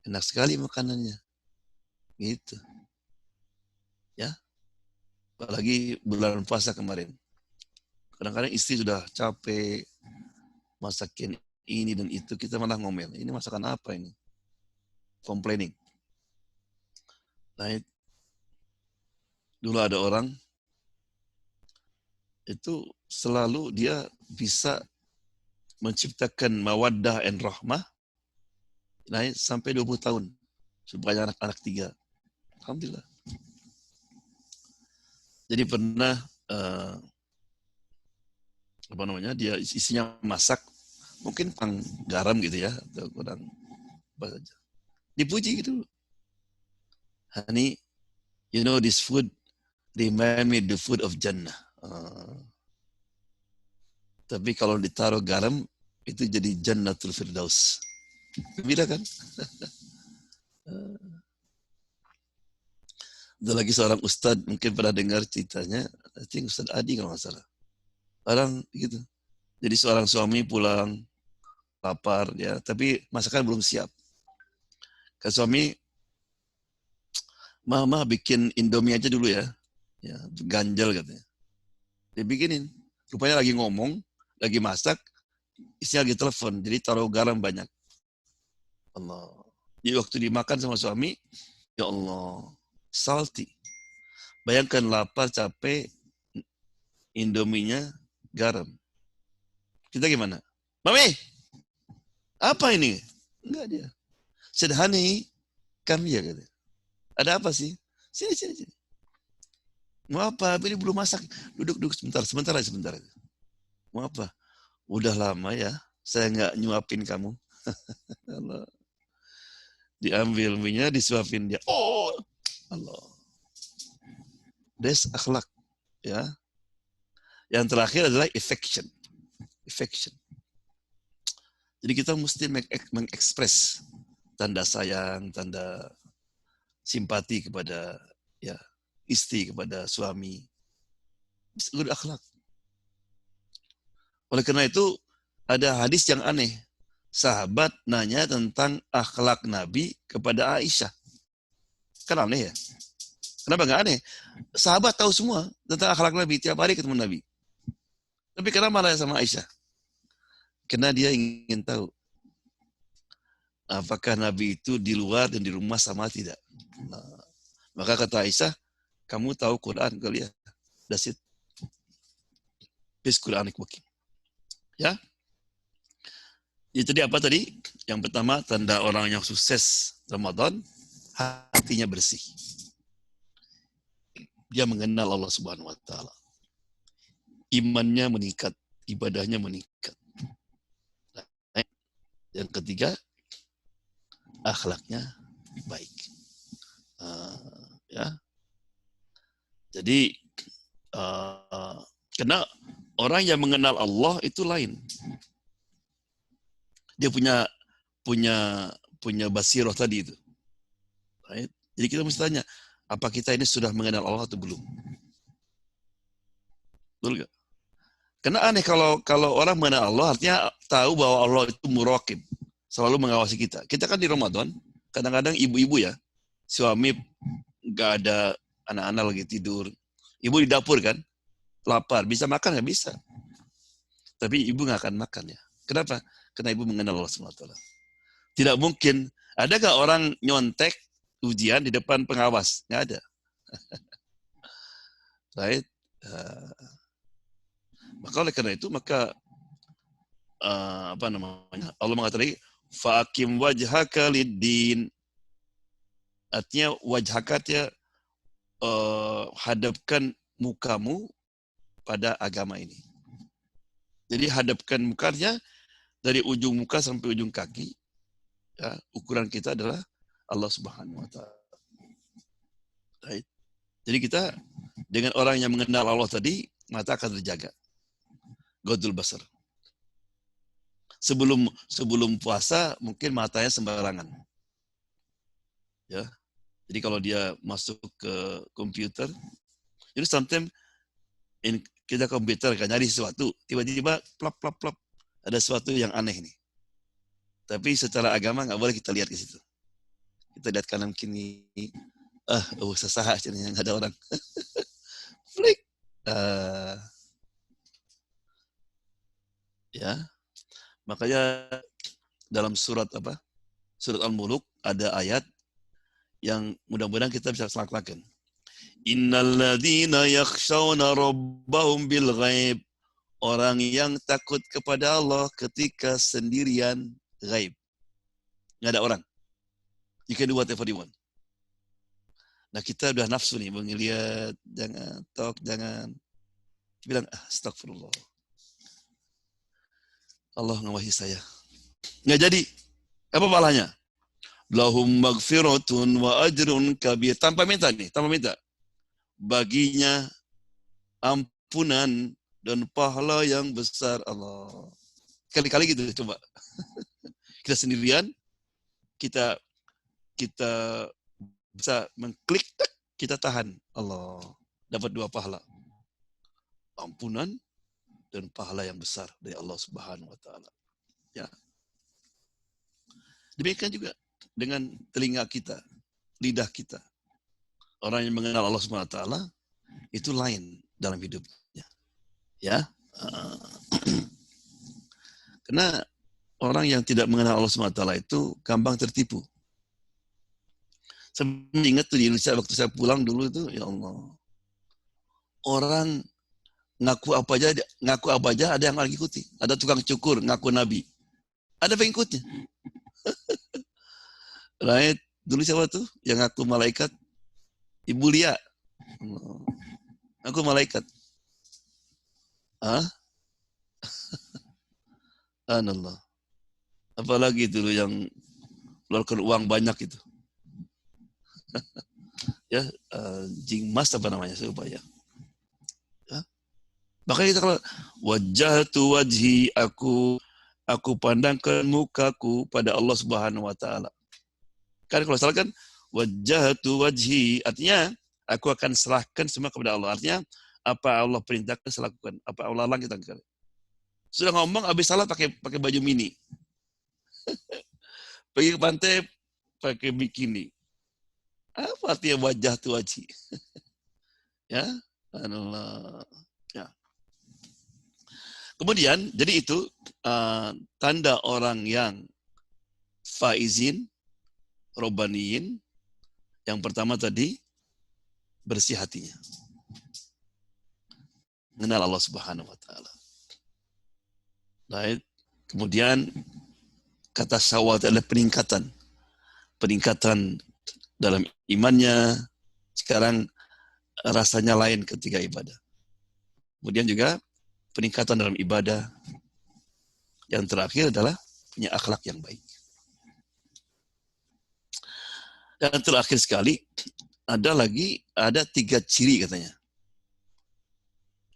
enak sekali makanannya. Gitu. Ya. Apalagi bulan puasa kemarin. Kadang-kadang istri sudah capek, masakin ini dan itu, kita malah ngomel. Ini masakan apa ini? Complaining. Nah, dulu ada orang, itu selalu dia bisa menciptakan mawaddah dan rahmah naik sampai 20 tahun. Supaya anak-anak 3. Alhamdulillah. Jadi pernah dia isinya masak mungkin kurang garam gitu ya atau kurang apa saja. Dipuji gitu. Honey, you know this food remind me the food of Jannah. Tapi kalau ditaruh garam itu jadi Jannatul Firdaus. Beda kan? Ada lagi seorang ustadz, mungkin pernah dengar ceritanya, I think Ustadz Adi kalau nggak salah. Orang gitu. Jadi seorang suami pulang lapar ya, tapi masakan belum siap. Kata suami, Mama bikin Indomie aja dulu ya. Ya, ganjel katanya. Dibikinin. Rupanya lagi ngomong, lagi masak, istrinya lagi telepon, jadi taruh garam banyak. Allah. Jadi waktu dimakan sama suami, ya Allah, salty. Bayangkan lapar, capek, Indominya garam. Kita gimana? Mami, apa ini? Enggak dia. Honey, come here katanya. Ada apa sih? Sini. Mau apa? Ini belum masak. Duduk sebentar. Mau apa? Udah lama ya, saya nggak nyuapin kamu. Allah. Diambil minyak, disuapin dia. Oh, Allah. That's akhlak. Ya. Yang terakhir adalah affection. Jadi kita mesti mengekspres tanda sayang, tanda simpati kepada ya istri, kepada suami. Good akhlak. Oleh karena itu ada hadis yang aneh. Sahabat nanya tentang akhlak Nabi kepada Aisyah. Kan aneh ya? Kenapa nggak aneh? Sahabat tahu semua tentang akhlak Nabi, tiap hari ketemu Nabi. Tapi kenapa malah sama Aisyah? Karena dia ingin tahu apakah Nabi itu di luar dan di rumah sama tidak. Nah, maka kata Aisyah, kamu tahu Quran kali ya? That's it. Bis Quranic working. Ya. Jadi apa tadi? Yang pertama, tanda orang yang sukses Ramadan, hatinya bersih. Dia mengenal Allah Subhanahu wa taala. Imannya meningkat, ibadahnya meningkat. Yang ketiga, akhlaknya baik. Ya. Jadi karena orang yang mengenal Allah itu lain. Dia punya basirah tadi itu. Right? Jadi kita mesti tanya, apa kita ini sudah mengenal Allah atau belum? Betul nggak? Karena aneh kalau orang mengenal Allah, artinya tahu bahwa Allah itu muraqib, selalu mengawasi kita. Kita kan di Ramadan, kadang-kadang ibu-ibu ya, suami nggak ada, anak-anak lagi tidur, ibu di dapur kan, lapar, bisa makan nggak bisa. Tapi ibu nggak akan makan ya. Kenapa? Karena ibu mengenal Allah SWT. Tidak mungkin. Ada nggak orang nyontek ujian di depan pengawas? Nggak ada. Right? Maka oleh karena itu, maka apa namanya? Allah mengatakan lagi, faqim wajhaka lid-din. Artinya wajhaka ya, hadapkan mukamu pada agama ini. Jadi hadapkan mukanya dari ujung muka sampai ujung kaki. Ya, ukuran kita adalah Allah Subhanahu wa taala. Right? Jadi kita dengan orang yang mengenal Allah tadi, mata akan terjaga. Ghadul basar. Sebelum puasa mungkin matanya sembarangan. Ya. Jadi kalau dia masuk ke komputer, jadi sometimes kita komputer kan nyari sesuatu, tiba-tiba plop plop plop ada sesuatu yang aneh nih. Tapi secara agama nggak boleh kita lihat ke situ. Kita lihat kanan kiri, sesah yang nggak ada orang. Flick. Ya. Makanya dalam surat Surat Al-Muluk ada ayat yang mudah-mudahan kita bisa lakukan. Innalladzina yakhshawna rabbahum bil ghaib. Orang yang takut kepada Allah ketika sendirian, ghaib. Nggak ada orang. You can do whatever you want. Nah kita udah nafsu nih, melihat, jangan, jangan. Dia bilang, astagfirullah. Allah ngawahi saya. Nggak jadi. Apa pahalanya? Lahum magfiratun wa ajrun kabir. Tanpa minta nih, tanpa minta. Baginya ampunan dan pahala yang besar. Allah. Kali-kali gitu coba. Kita sendirian, kita bisa mengklik, kita tahan. Allah. Dapat 2 pahala. Ampunan dan pahala yang besar dari Allah Subhanahu wa taala. Ya. Demikian juga dengan telinga kita, lidah kita. Orang yang mengenal Allah Subhanahu wa taala itu lain dalam hidupnya. Ya. Karena orang yang tidak mengenal Allah Subhanahu wa taala itu gampang tertipu. Saya ingat tuh di Indonesia waktu saya pulang dulu itu, ya Allah. Orang ngaku apa aja ada yang lagi ikuti. Ada tukang cukur ngaku nabi. Ada pengikutnya. Right? Dulu siapa tuh yang ngaku malaikat? Ibu Lia. Ngaku malaikat. Anallah. Apalagi dulu yang keluarkan uang banyak itu. Ya, Jingmas apa namanya, saya lupa ya. Makanya kita kalau wajjahtu wajhi, aku pandangkan mukaku pada Allah Subhanahu wa taala. Kan kalau salah kan wajjahtu wajhi, artinya aku akan serahkan semua kepada Allah. Artinya apa Allah perintahkan saya lakukan, apa Allah larang kita lakukan. Sudah ngomong habis salah pakai baju mini. Pergi ke pantai pakai bikini. Apa artinya wajjahtu wajhi? Ya, Allah. Ya. Kemudian, jadi itu tanda orang yang faizin, robbaniyin. Yang pertama tadi, bersih hatinya. Mengenal Allah Subhanahu wa Ta'ala. Baik. Kemudian, kata syawat adalah peningkatan. Peningkatan dalam imannya. Sekarang rasanya lain ketika ibadah. Kemudian juga peningkatan dalam ibadah. Yang terakhir adalah punya akhlak yang baik. Dan terakhir sekali, ada 3 ciri katanya.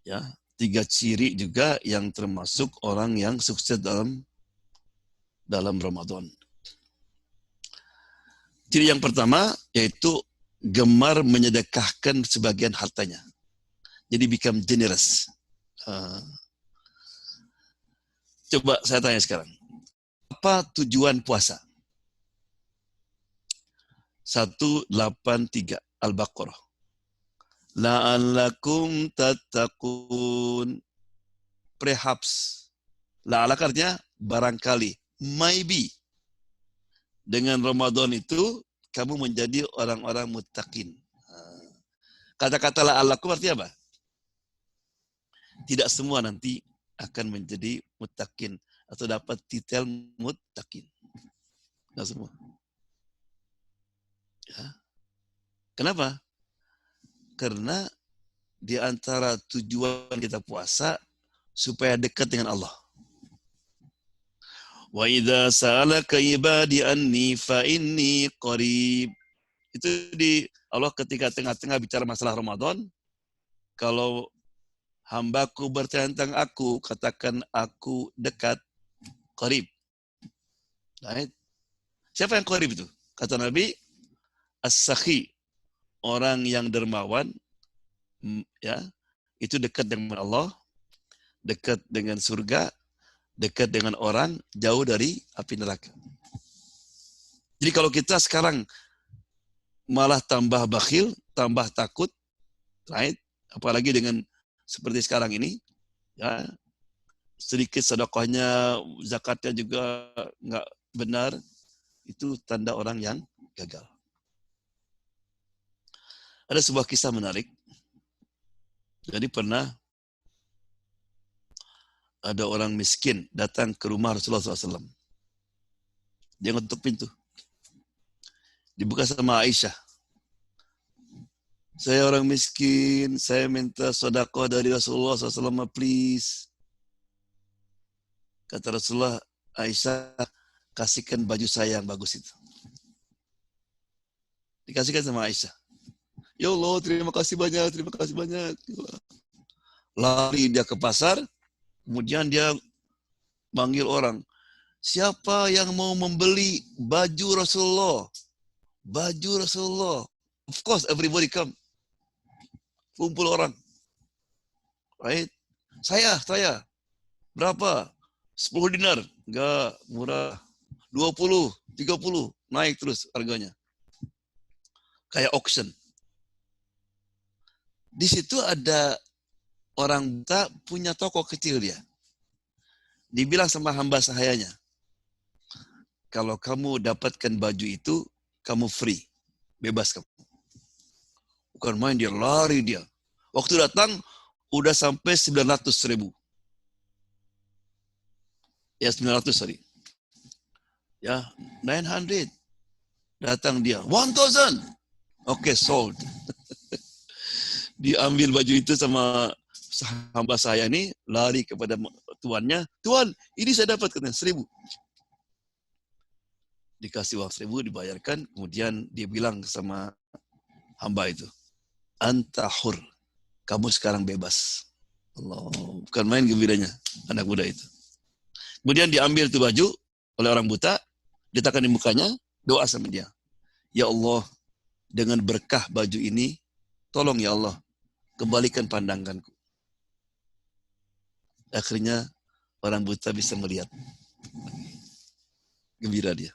Ya, 3 ciri juga yang termasuk orang yang sukses dalam Ramadan. Ciri yang pertama yaitu gemar menyedekahkan sebagian hartanya. Jadi become generous. Coba saya tanya sekarang. Apa tujuan puasa? 183 Al-Baqarah. La'allakum tattaqun. Perhaps. La'alak artinya barangkali. Maybe. Dengan Ramadan itu, kamu menjadi orang-orang muttaqin. Kata-kata la'allakum artinya apa? Tidak semua nanti akan menjadi muttaqin atau dapat titel muttaqin. Tidak semua. Ya. Kenapa? Karena di antara tujuan kita puasa supaya dekat dengan Allah. Wa idza sa'alaka ibadi anni fa inni qarib. Itu di Allah ketika tengah-tengah bicara masalah Ramadan, kalau hambaku bertanya tentang aku, katakan aku dekat, qarib. Right? Siapa yang qarib itu? Kata Nabi, as-sakhi, orang yang dermawan, ya, itu dekat dengan Allah, dekat dengan surga, dekat dengan orang, jauh dari api neraka. Jadi kalau kita sekarang malah tambah bakhil, tambah takut, right? Apalagi dengan seperti sekarang ini, ya, sedikit sedekahnya, zakatnya juga nggak benar, itu tanda orang yang gagal. Ada sebuah kisah menarik. Jadi pernah ada orang miskin datang ke rumah Rasulullah SAW. Dia ngetuk pintu. Dibuka sama Aisyah. Saya orang miskin, saya minta sedekah dari Rasulullah SAW, please. Kata Rasulullah, Aisyah, kasihkan baju saya yang bagus itu. Dikasihkan sama Aisyah. Ya Allah, terima kasih banyak, terima kasih banyak. Lari dia ke pasar, kemudian dia manggil orang. Siapa yang mau membeli baju Rasulullah? Baju Rasulullah. Of course, everybody come. Kumpul orang. Right? Saya. Berapa? 10 dinar. Enggak, murah. 20, 30. Naik terus harganya. Kayak auction. Di situ ada orang buta punya toko kecil dia. Dibilang sama hamba sahayanya, kalau kamu dapatkan baju itu, kamu free. Bebas kamu. Bukan main, dia lari dia. Waktu datang, udah sampai 900.000. Ya, 900, sorry. Ya, 900. Datang dia, 1,000. Oke, sold. Diambil baju itu sama hamba saya ini, lari kepada tuannya. Tuan, ini saya dapat, katanya, 1,000. Dikasih uang 1,000, dibayarkan. Kemudian dia bilang sama hamba itu, Anta hur, kamu sekarang bebas. Allah, bukan main gembiranya anak muda itu. Kemudian diambil itu baju oleh orang buta, diletakkan di mukanya, doa sama dia. Ya Allah, dengan berkah baju ini, tolong ya Allah, kembalikan pandanganku. Akhirnya orang buta bisa melihat. Gembira dia.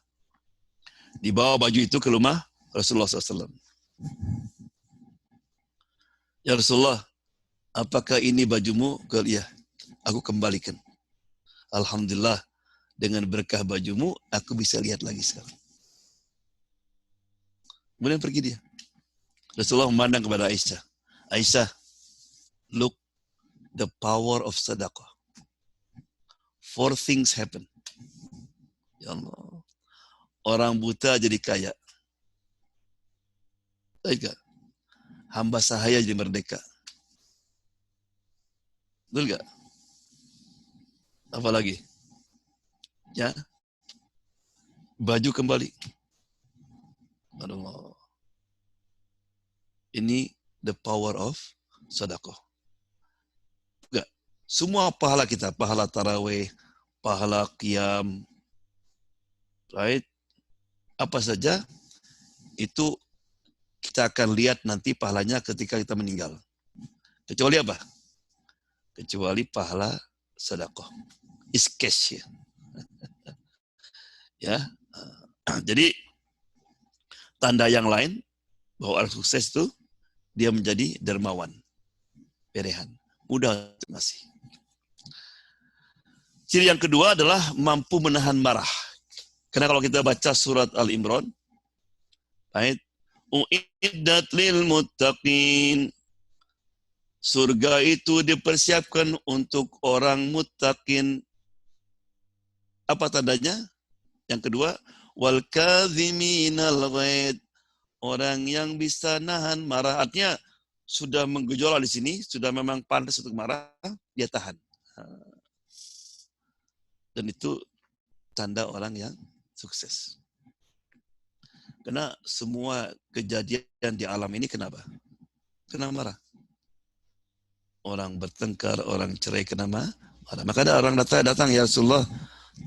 Dibawa baju itu ke rumah Rasulullah SAW. Ya Rasulullah, apakah ini bajumu? Iya, aku kembalikan. Alhamdulillah, dengan berkah bajumu, aku bisa lihat lagi sekarang. Kemudian pergi dia. Rasulullah memandang kepada Aisyah. Aisyah, look the power of sadaqah. 4 things happen. Ya Allah. Orang buta jadi kaya. Baik gak? Hamba sahaya jadi merdeka. Betul gak? Apa lagi? Ya. Baju kembali. Allah. Ini the power of sedekah. Enggak. Semua pahala kita, pahala tarawih, pahala qiyam, right? Apa saja, itu kita akan lihat nanti pahalanya ketika kita meninggal. Kecuali apa? Kecuali pahala sedekah. Is cash ya. Ya. Jadi tanda yang lain bahwa orang sukses itu dia menjadi dermawan, perehan, mudah ngasih. Ciri yang kedua adalah mampu menahan marah. Karena kalau kita baca surat Al-Imran, ayat uiddat lil muttaqin. Surga itu dipersiapkan untuk orang muttaqin. Apa tandanya? Yang kedua, wal kadhiminal ghaid. Orang yang bisa nahan marah, artinya sudah menggejolak di sini, sudah memang pantas untuk marah, dia tahan. Dan itu tanda orang yang sukses. Karena semua kejadian di alam ini kenapa? Kena marah. Orang bertengkar, orang cerai kena marah. Maka ada orang datang, ya Rasulullah,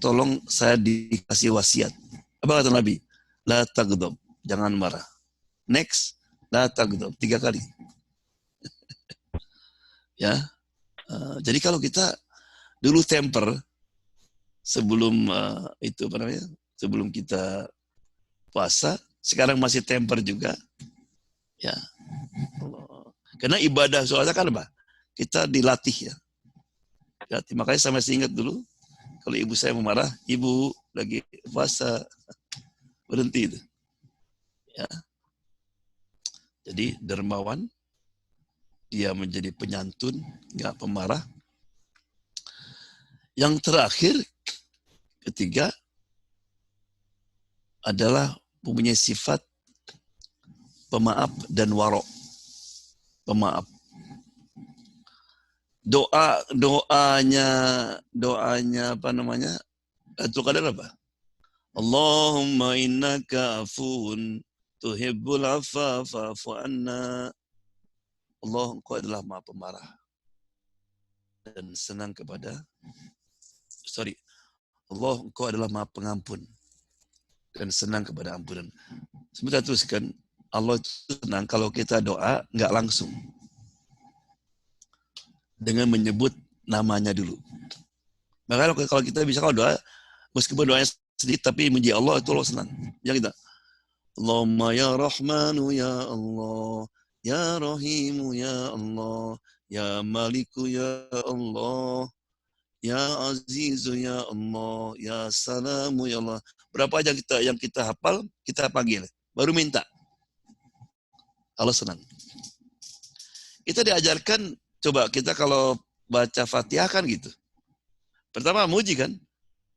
tolong saya dikasih wasiat. Apa kata Nabi? La taghdab, jangan marah. Next, la taghdab, 3 kali. Ya, jadi kalau kita dulu temper sebelum itu apa namanya? Sebelum kita puasa, sekarang masih temper juga. Ya, karena ibadah soalnya kan apa? Kita dilatih ya. Makanya saya masih ingat dulu, kalau ibu saya memarah, ibu lagi puasa, berhenti itu. Ya. Jadi dermawan, dia menjadi penyantun, nggak pemarah. Yang terakhir, ketiga, adalah mempunyai sifat pemaaf dan warok. Pemaaf. Doanya apa namanya? Itu kadang apa? Allahumma innaka afun tuhibbul afwa fa'fu anna. Allah, engkau adalah Maha Pemarah dan senang kepada Allah, engkau adalah Maha Pengampun dan senang kepada ampunan. Sebentar teruskan, Allah itu senang kalau kita doa nggak langsung dengan menyebut namanya dulu. Maka kalau kita bisa kalau doa, meskipun doanya sedikit tapi memuji Allah, itu Allah senang. Ya kita, Allahumma ya Rahmanu ya Allah, ya Rahimu ya Allah, ya Maliku ya Allah, ya Azizu ya Allah, ya Salamu ya Allah. Berapa aja yang kita hafal, kita panggil. Baru minta. Allah senang. Kita diajarkan, coba kita kalau baca Fatihah kan gitu. Pertama muji kan.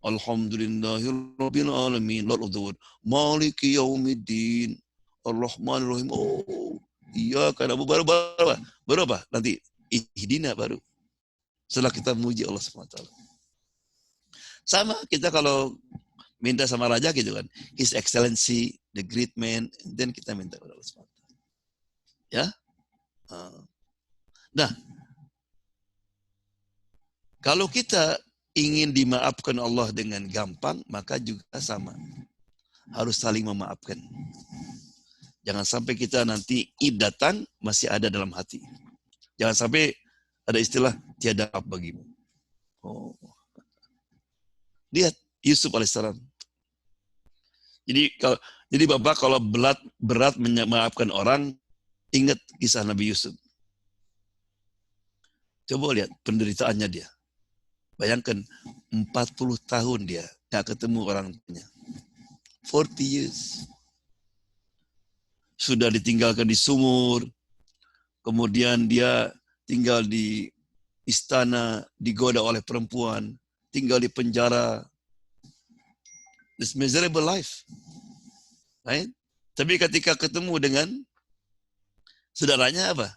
Alhamdulillahirabbil alamin, Lord of the world, Maliki yaumiddin, Ar-Rahmanir Rahim. Oh, iya kan Abu baru apa? Nanti ihdina baru. Setelah kita muji Allah SWT. Sama kita kalau minta sama raja gitu kan, His Excellency, the great man, and then kita minta kepada Allah SWT. Ya. Nah, kalau kita ingin dimaafkan Allah dengan gampang, maka juga sama. harus saling memaafkan. Jangan sampai kita nanti id datang masih ada dalam hati. Jangan sampai ada istilah tiada maaf bagimu. Oh. Lihat Yusuf alaihissalam. Jadi Bapak kalau berat memaafkan orang, ingat kisah Nabi Yusuf. Coba lihat penderitaannya dia. Bayangkan 40 tahun dia nggak ketemu orang tuanya. 40 years. Sudah ditinggalkan di sumur, kemudian dia tinggal di istana, digoda oleh perempuan, tinggal di penjara. This miserable life. Right? Tapi ketika ketemu dengan saudaranya apa?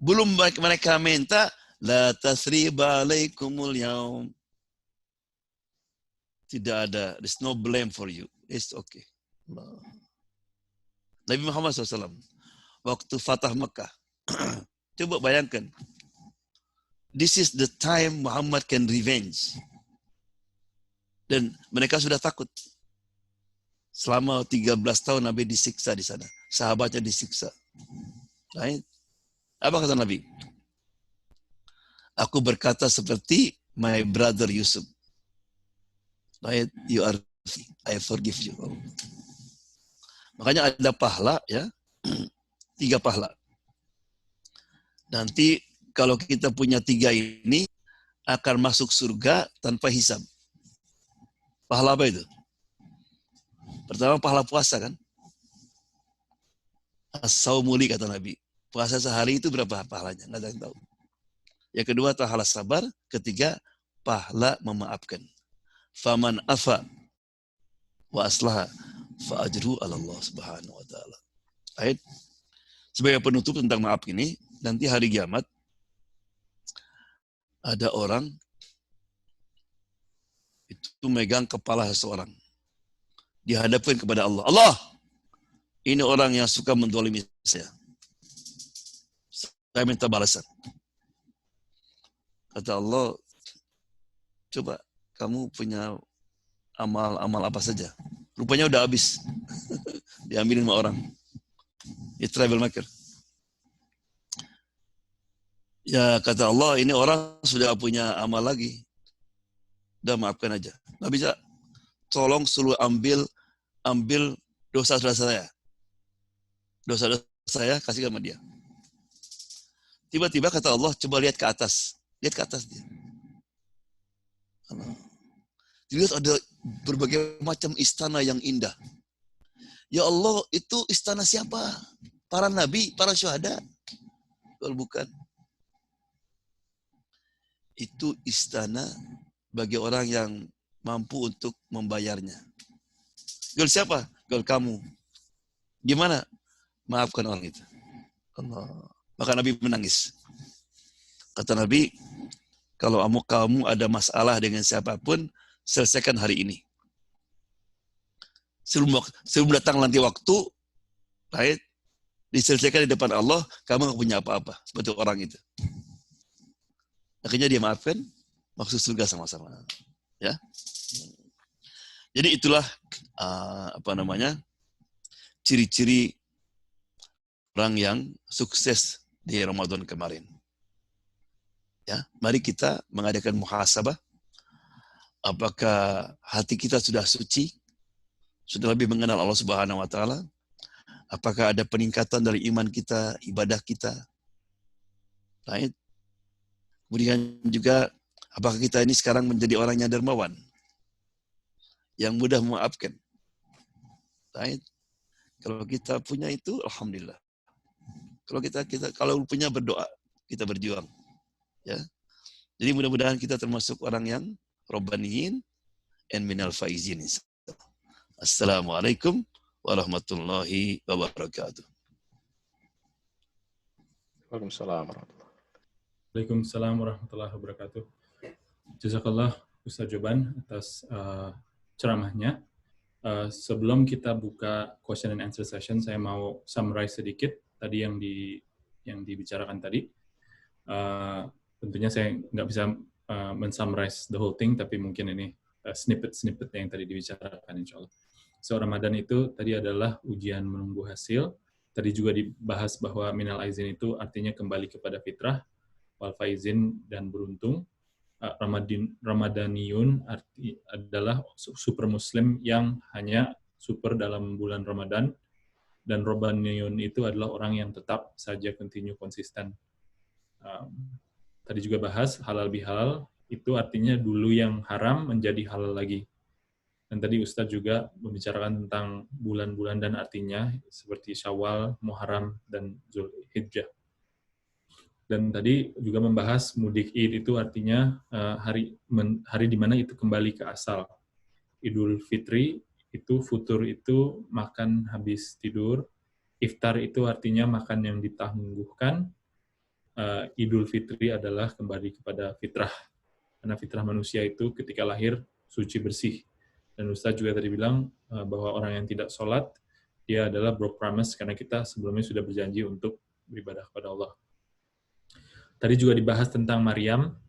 Belum mereka minta, la tasriba alaikumul yaum. Tidak ada, there's no blame for you. It's okay. Nabi Muhammad SAW, waktu Fatah Mekah, coba bayangkan, this is the time Muhammad can revenge. Dan mereka sudah takut. Selama 13 tahun Nabi disiksa di sana. Sahabatnya disiksa. Right? Apa kata Nabi? Aku berkata seperti my brother Yusuf. Right? You are, I forgive you. Makanya ada pahala, ya, 3 pahala. Nanti kalau kita punya 3 ini akan masuk surga tanpa hisab. Pahala apa itu? Pertama pahala puasa kan? As-saumuli kata Nabi. Puasa sehari itu berapa pahalanya? Nggak ada yang tahu. Yang kedua pahala sabar. Ketiga pahala memaafkan. Faman afa wa aslaha fa ajru 'ala Allah Subhanahu wa taala. Ayat sebagai penutup tentang maaf ini, nanti hari kiamat ada orang itu megang kepala seseorang. Dihadapkan kepada Allah. Allah, ini orang yang suka mendolimi saya. Saya minta balasan. Kata Allah, coba kamu punya amal apa saja. Rupanya udah habis. Diambilin sama orang. Ya travel maker. Ya kata Allah, ini orang sudah punya amal lagi. Udah maafkan aja. Nggak bisa. Tolong suruh ambil dosa-dosa saya. Dosa-dosa saya kasih sama dia. Tiba-tiba kata Allah, coba lihat ke atas. Lihat ke atas dia. Dilihat ada berbagai macam istana yang indah. Ya Allah, itu istana siapa? Para nabi, para syuhada? Kalau bukan. Itu istana bagi orang yang mampu untuk membayarnya. Gol siapa? Gol kamu. Gimana? Maafkan orang itu. Allah. Maka Nabi menangis. Kata Nabi, kalau kamu ada masalah dengan siapapun, selesaikan hari ini. Sebelum datang nanti waktu, right, diselesaikan di depan Allah, kamu nggak punya apa-apa. Seperti orang itu. Akhirnya dia maafkan, maksud surga sama-sama. Ya. Jadi itulah ciri-ciri orang yang sukses di Ramadan kemarin. Ya, mari kita mengadakan muhasabah. Apakah hati kita sudah suci? Sudah lebih mengenal Allah Subhanahu wa taala? Apakah ada peningkatan dari iman kita, ibadah kita? Right? Kemudian juga apakah kita ini sekarang menjadi orang yang dermawan? Yang mudah memaafkan. Right? Kalau kita punya itu, alhamdulillah. Kalau punya berdoa, kita berjuang. Ya. Jadi mudah-mudahan kita termasuk orang yang Rabbaniyin and minal faizin. Assalamualaikum warahmatullahi wabarakatuh. Waalaikumsalam warahmatullahi wabarakatuh. Waalaikumsalam warahmatullahi wabarakatuh. Jazakallah Ustaz Joban atas ceramahnya. Sebelum kita buka question and answer session, saya mau summarize sedikit tadi yang dibicarakan tadi. Tentunya saya nggak bisa men-summarize the whole thing, tapi mungkin ini snippet yang tadi dibicarakan insya Allah. So Ramadan itu tadi adalah ujian menunggu hasil. Tadi juga dibahas bahwa minal aizin itu artinya kembali kepada fitrah, wal faizin dan beruntung. Ramadaniun adalah super muslim yang hanya super dalam bulan Ramadan, dan Robbaniyun itu adalah orang yang tetap saja continue konsisten. Tadi juga bahas halal bihalal, itu artinya dulu yang haram menjadi halal lagi. Dan tadi Ustadz juga membicarakan tentang bulan-bulan dan artinya, seperti Syawal, Muharram, dan Zulhijjah. Dan tadi juga membahas mudik Id itu artinya hari di mana itu kembali ke asal. Idul Fitri itu, futur itu makan habis tidur. Iftar itu artinya makan yang ditangguhkan. Idul Fitri adalah kembali kepada fitrah. Karena fitrah manusia itu ketika lahir suci bersih. Dan Ustaz juga tadi bilang bahwa orang yang tidak sholat, dia adalah broke promise karena kita sebelumnya sudah berjanji untuk beribadah kepada Allah. Tadi juga dibahas tentang Maryam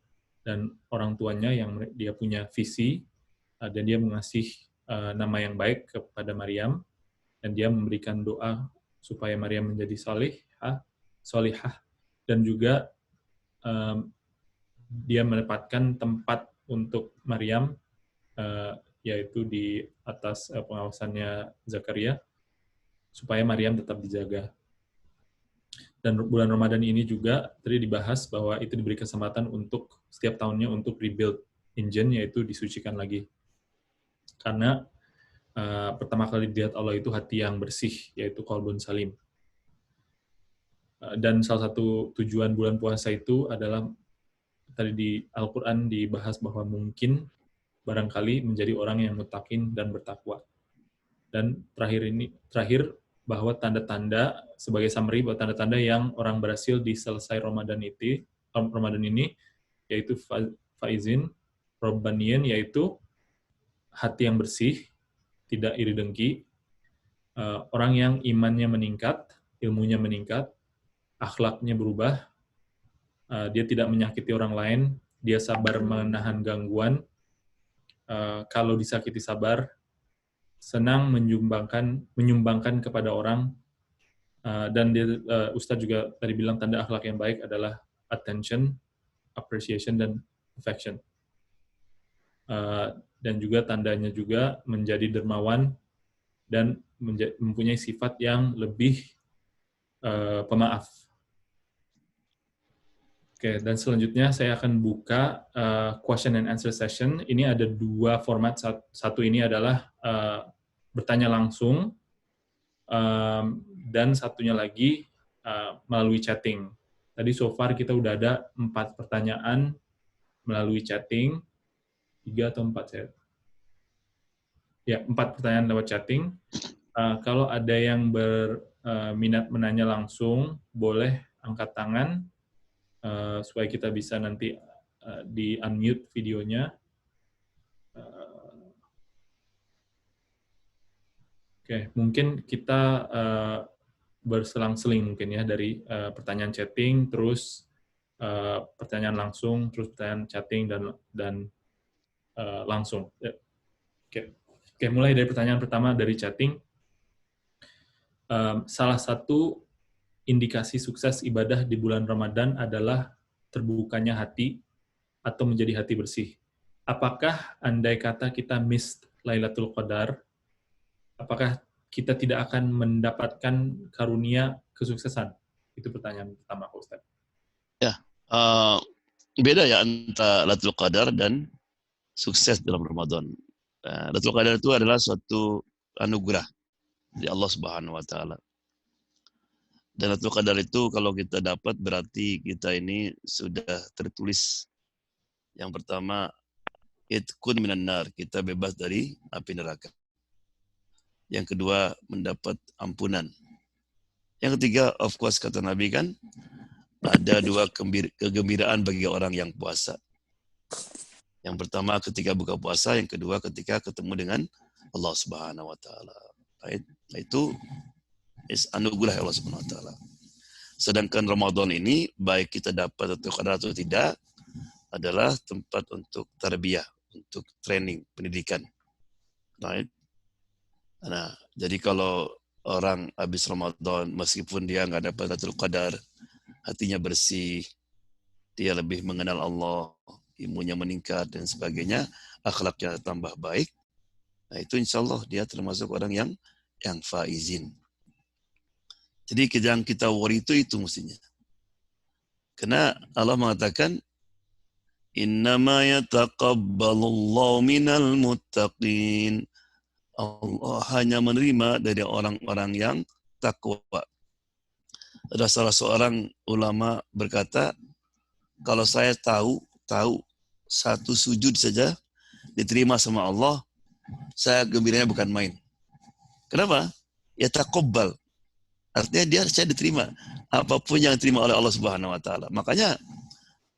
dan orang tuanya yang dia punya visi dan dia mengasih nama yang baik kepada Maryam dan dia memberikan doa supaya Maryam menjadi solihah dan juga dia menempatkan tempat untuk Maryam yaitu di atas pengawasannya Zakaria supaya Maryam tetap dijaga. Dan bulan Ramadan ini juga tadi dibahas bahwa itu diberi kesempatan untuk setiap tahunnya untuk rebuild engine, yaitu disucikan lagi. Karena pertama kali dilihat Allah itu hati yang bersih, yaitu qalbun salim. Dan salah satu tujuan bulan puasa itu adalah tadi di Al-Quran dibahas bahwa mungkin barangkali menjadi orang yang muttaqin dan bertakwa. Dan terakhir bahwa tanda-tanda, sebagai summary, bahwa tanda-tanda yang orang berhasil di selesai Ramadan ini, yaitu faizin, robbaniyin, yaitu hati yang bersih, tidak iri dengki, orang yang imannya meningkat, ilmunya meningkat, akhlaknya berubah, dia tidak menyakiti orang lain, dia sabar menahan gangguan, kalau disakiti sabar, senang menyumbangkan kepada orang, dan Ustadz juga tadi bilang tanda akhlak yang baik adalah attention, appreciation, dan affection. Dan juga tandanya juga menjadi dermawan dan mempunyai sifat yang lebih pemaaf. Oke, dan selanjutnya saya akan buka question and answer session. Ini ada dua format. Satu ini adalah bertanya langsung, dan satunya lagi melalui chatting. Tadi so far kita udah ada 4 pertanyaan melalui chatting, 3 atau 4 ya? Ya, 4 pertanyaan lewat chatting. Kalau ada yang berminat menanya langsung, boleh angkat tangan, supaya kita bisa nanti di-unmute videonya. Oke, mungkin kita berselang-seling mungkin ya, dari pertanyaan chatting, terus pertanyaan langsung, terus pertanyaan chatting, dan langsung. Oke, mulai dari pertanyaan pertama dari chatting. Salah satu indikasi sukses ibadah di bulan Ramadan adalah terbukanya hati atau menjadi hati bersih. Apakah andai kata kita miss Lailatul Qadar, apakah kita tidak akan mendapatkan karunia kesuksesan? Itu pertanyaan pertama, Pak Ustaz. Ya, beda ya antara Lailatul Qadar dan sukses dalam Ramadan. Lailatul Qadar itu adalah suatu anugerah dari Allah Subhanahu wa taala. Dan Lailatul Qadar itu kalau kita dapat berarti kita ini sudah tertulis. Yang pertama, itqun minan nar, kita bebas dari api neraka. Yang kedua, mendapat ampunan. Yang ketiga, of course kata Nabi kan, ada 2 kegembiraan bagi orang yang puasa. Yang pertama ketika buka puasa, yang kedua ketika ketemu dengan Allah Subhanahu wa taala. Nah, itu anugerah Allah Subhanahu wa taala. Sedangkan Ramadan ini baik kita dapat atau tidak adalah tempat untuk tarbiyah, untuk training, pendidikan. Right? Nah, jadi kalau orang habis Ramadan, meskipun dia nggak dapat Lailatul Qadar, hatinya bersih, dia lebih mengenal Allah, ilmunya meningkat dan sebagainya, akhlaknya tambah baik. Nah, itu insya Allah dia termasuk orang yang faizin. Jadi yang kita worry itu mestinya. Karena Allah mengatakan, Innama yataqabbalullahu minal muttaqin. Allah hanya menerima dari orang-orang yang takwa. Ada salah seorang ulama berkata, kalau saya tahu satu sujud saja diterima sama Allah, saya gembiranya bukan main. Kenapa? Ya taqabbal. Artinya saya diterima. Apapun yang diterima oleh Allah Subhanahu wa taala. Makanya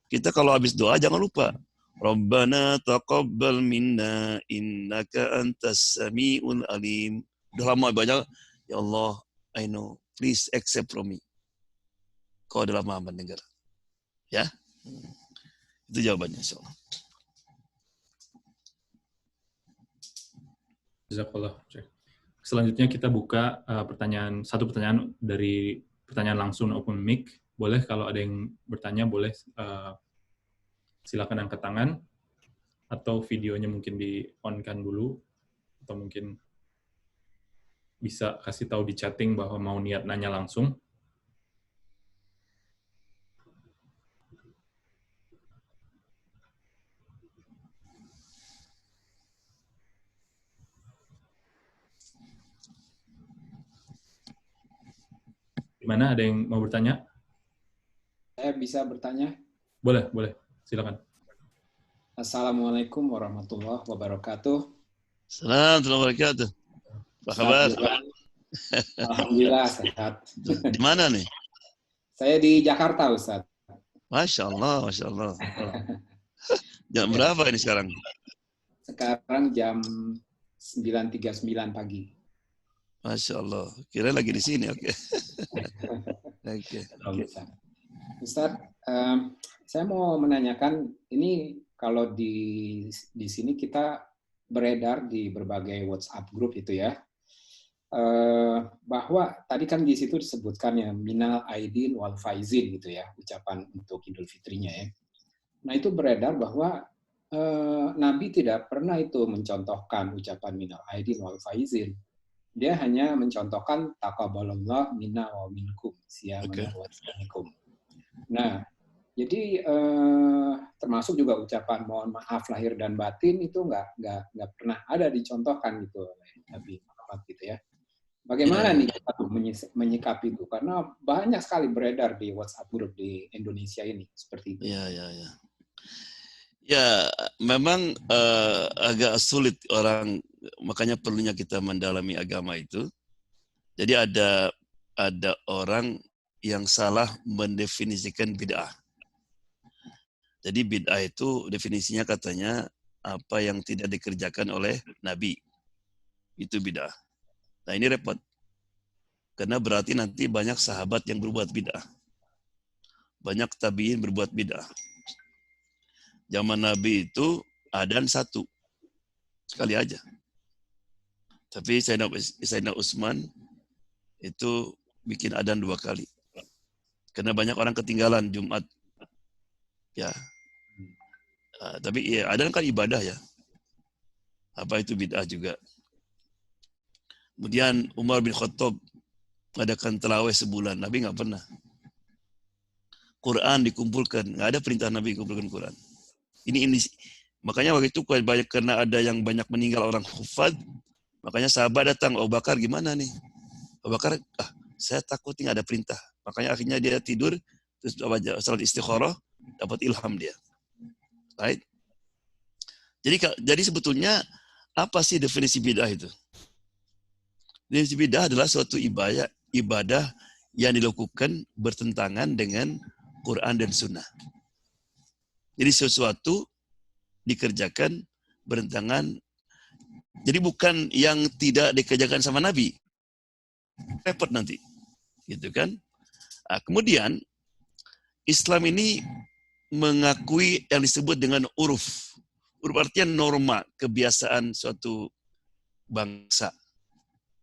kita kalau habis doa jangan lupa Rabbana taqabbal minna innaka antas samiul alim. Udah lama banyak, ya Allah, I know, please accept from me. Kau adalah Maha mendengar. Ya. Itu jawabannya insyaallah. Jazakallah. Selanjutnya kita buka satu pertanyaan dari pertanyaan langsung open mic. Boleh kalau ada yang bertanya boleh silakan angkat tangan atau videonya mungkin di-on-kan dulu atau mungkin bisa kasih tahu di chatting bahwa mau niat nanya langsung. Gimana, ada yang mau bertanya? Saya bisa bertanya? Boleh, silakan. Assalamualaikum warahmatullahi wabarakatuh. Assalamualaikum warahmatullahi wabarakatuh. Apa kabar? Alhamdulillah sehat. Di mana nih? Saya di Jakarta, Ustaz. Masya Allah. Jam berapa ini sekarang? Sekarang jam 9.39 pagi. Masya Allah. Kira lagi di sini, oke. Ustaz, saya mau menanyakan, ini kalau di sini kita beredar di berbagai WhatsApp group itu ya, bahwa tadi kan di situ disebutkan ya minal aidin wal faizin gitu ya, ucapan untuk Idul Fitrinya ya. Nah itu beredar bahwa Nabi tidak pernah itu mencontohkan ucapan minal aidin wal faizin. Dia hanya mencontohkan taqabbalallah minna wa minkum siyamana wa siyamikum. Nah, jadi termasuk juga ucapan mohon maaf lahir dan batin itu nggak pernah ada dicontohkan gitu oleh Nabi Muhammad gitu ya. Bagaimana nih kita menyikapi itu? Karena banyak sekali beredar di WhatsApp group di Indonesia ini seperti itu. Ya, memang agak sulit orang, makanya perlunya kita mendalami agama itu. Jadi ada orang yang salah mendefinisikan bid'ah. Jadi bid'ah itu definisinya katanya apa yang tidak dikerjakan oleh Nabi. Itu bid'ah. Nah ini repot. Karena berarti nanti banyak sahabat yang berbuat bid'ah. Banyak tabi'in berbuat bid'ah. Zaman Nabi itu adzan satu. Sekali aja. Tapi Sayyidina Utsman itu bikin adzan 2 kali. Karena banyak orang ketinggalan Jumat. Ya. Tapi ya adzan kan ibadah ya. Apa itu bid'ah juga. Kemudian Umar bin Khattab mengadakan tarawih sebulan. Nabi nggak pernah. Quran dikumpulkan. Nggak ada perintah Nabi kumpulkan Quran. Ini makanya waktu itu karena ada yang banyak meninggal orang hufad, makanya sahabat datang, Abu Bakar gimana nih? Abu Bakar, saya takut nggak ada perintah. Makanya akhirnya dia tidur, terus salat istikharah, dapat ilham dia. Right? Jadi sebetulnya apa sih definisi bid'ah itu? Definisi bid'ah adalah suatu ibadah yang dilakukan bertentangan dengan Quran dan Sunnah. Jadi sesuatu dikerjakan bertentangan. Jadi bukan yang tidak dikerjakan sama Nabi. Repot nanti. Gitu kan? Nah, kemudian Islam ini mengakui yang disebut dengan uruf. Uruf artinya norma, kebiasaan suatu bangsa.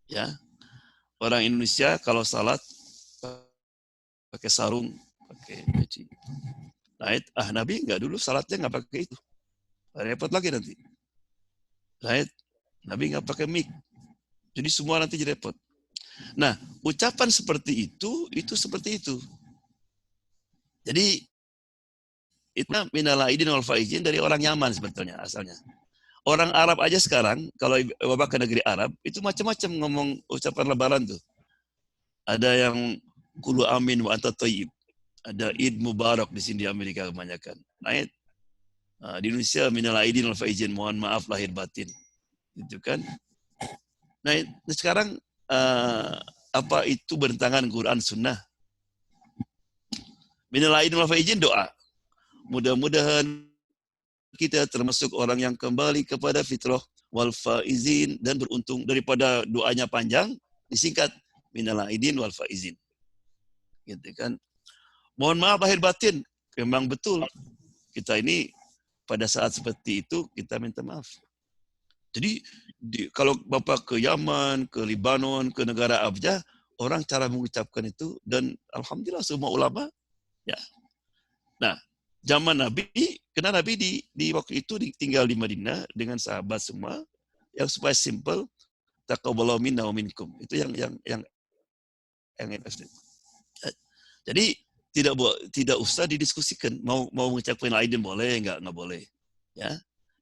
Ya, orang Indonesia kalau salat pakai sarung, pakai peci. Right? Nabi enggak dulu salatnya enggak pakai itu. Repot lagi nanti. Right? Nabi enggak pakai mic. Jadi semua nanti jadi repot. Nah, ucapan seperti itu seperti itu. Jadi itu minal aidin wal faizin dari orang Yaman sebetulnya asalnya. Orang Arab aja sekarang, kalau Bapak ke negeri Arab, itu macam-macam ngomong ucapan lebaran tuh. Ada yang kulu amin wa anta thayyib. Ada Id Mubarak di sini di Amerika kebanyakan. Right? Di Indonesia minal aidin wal faizin, mohon maaf lahir batin. Gitu kan. Nah, sekarang apa itu bertentangan Quran Sunnah? Minal aidin wal faizin doa. Mudah-mudahan kita termasuk orang yang kembali kepada fitrah wal faizin dan beruntung. Daripada doanya panjang disingkat minal aidin wal faizin. Gitu kan. Mohon maaf lahir batin. Memang betul. Kita ini pada saat seperti itu kita minta maaf. Jadi kalau Bapak ke Yaman, ke Libanon, ke negara Abjah, orang cara mengucapkan itu dan alhamdulillah semua ulama ya. Nah, zaman Nabi, karena Nabi di waktu itu tinggal di Madinah dengan sahabat semua yang supaya simple, taqabbalallahu minna wa minkum. Itu yang jadi tidak usah didiskusikan mau mengucapkan aidin boleh enggak boleh. Ya.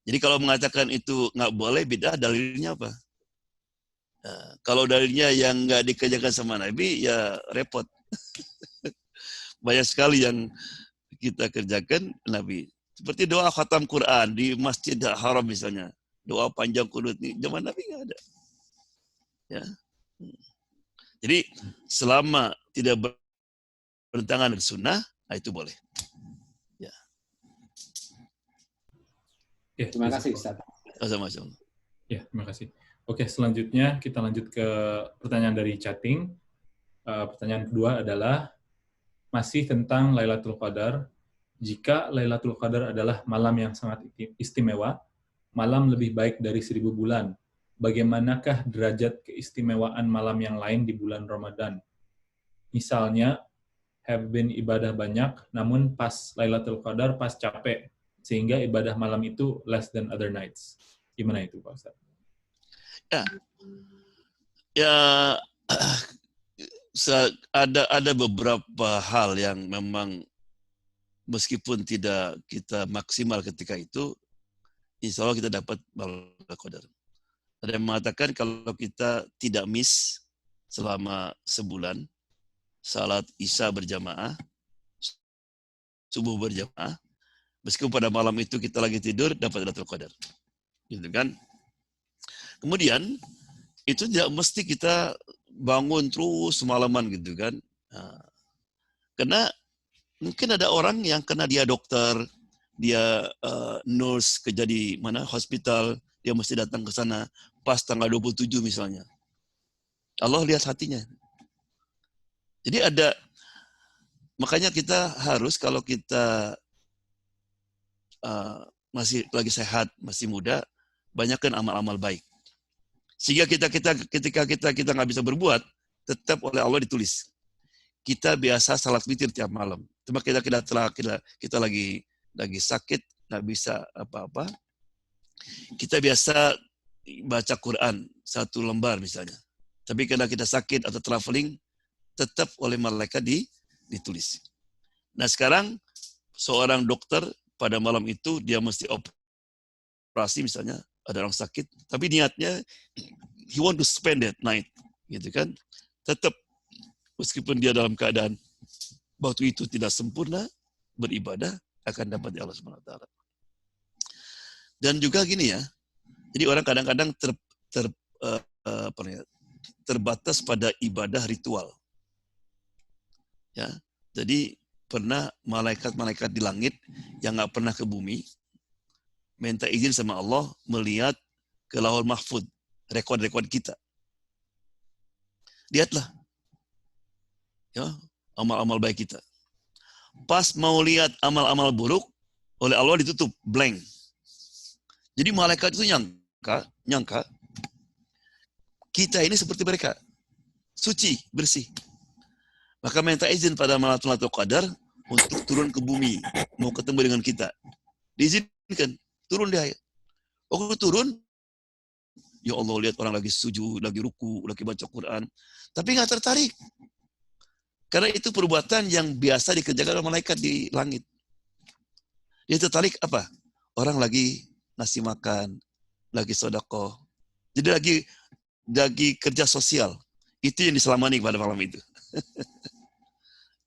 Jadi kalau mengatakan itu enggak boleh, bidah, dalilnya apa? Nah, kalau dalilnya yang enggak dikerjakan sama Nabi, ya repot. Banyak sekali yang kita kerjakan Nabi. Seperti doa khatam Quran di Masjid Haram misalnya. Doa panjang kunut ini zaman Nabi enggak ada. Ya. Jadi selama tidak bertentangan dengan sunnah, itu boleh. Ya. Terima kasih Ustaz. Sama-sama. Ya, terima kasih. Oke, selanjutnya kita lanjut ke pertanyaan dari chatting. Pertanyaan kedua adalah masih tentang Lailatul Qadar. Jika Lailatul Qadar adalah malam yang sangat istimewa, malam lebih baik dari 1000 bulan, bagaimanakah derajat keistimewaan malam yang lain di bulan Ramadan? Misalnya, have been ibadah banyak, namun pas Lailatul Qadar pas capek, sehingga ibadah malam itu less than other nights. Gimana itu, Pak Ustaz? Ya, ada beberapa hal yang memang meskipun tidak kita maksimal ketika itu, insya Allah kita dapat Lailatul Qadar. Ada yang mengatakan kalau kita tidak miss selama sebulan, salat Isya berjamaah, subuh berjamaah, meskipun pada malam itu kita lagi tidur, dapat Lailatul Qadar. Gitu kan? Kemudian, itu tidak mesti kita bangun terus semalaman gitu kan. Nah, karena mungkin ada orang yang karena dia dokter, dia nurse kerja di hospital, dia mesti datang ke sana pas tanggal 27 misalnya. Allah lihat hatinya. Jadi makanya kita harus kalau kita masih lagi sehat, masih muda, banyakkan amal-amal baik. Sehingga ketika kita nggak bisa berbuat, tetap oleh Allah ditulis. Kita biasa salat witir tiap malam. Cuma kita lagi sakit, nggak bisa apa-apa. Kita biasa baca Quran 1 lembar misalnya. Tapi karena kita sakit atau traveling, tetap oleh malaikat ditulis. Nah sekarang seorang dokter pada malam itu dia mesti operasi misalnya, ada orang sakit, tapi niatnya he want to spend that night, gitu kan? Tetap meskipun dia dalam keadaan waktu itu tidak sempurna beribadah, akan dapat di Allah SWT. Dan juga gini ya, jadi orang kadang-kadang terbatas pada ibadah ritual. Ya, jadi pernah malaikat-malaikat di langit yang nggak pernah ke bumi minta izin sama Allah melihat ke Lauhul Mahfuz, rekod-rekod kita. Lihatlah, ya, amal-amal baik kita. Pas mau lihat amal-amal buruk, oleh Allah ditutup, blank. Jadi malaikat itu nyangka kita ini seperti mereka, suci, bersih. Maka minta izin pada Lailatul Qadar untuk turun ke bumi, mau ketemu dengan kita. Diizinkan, turun dia. Waktu turun, ya Allah, lihat orang lagi sujud, lagi ruku, lagi baca Quran. Tapi nggak tertarik. Karena itu perbuatan yang biasa dikerjakan oleh malaikat di langit. Dia tertarik apa? Orang lagi ngasih makan, lagi sedekah. Jadi lagi kerja sosial. Itu yang diselamani pada malam itu.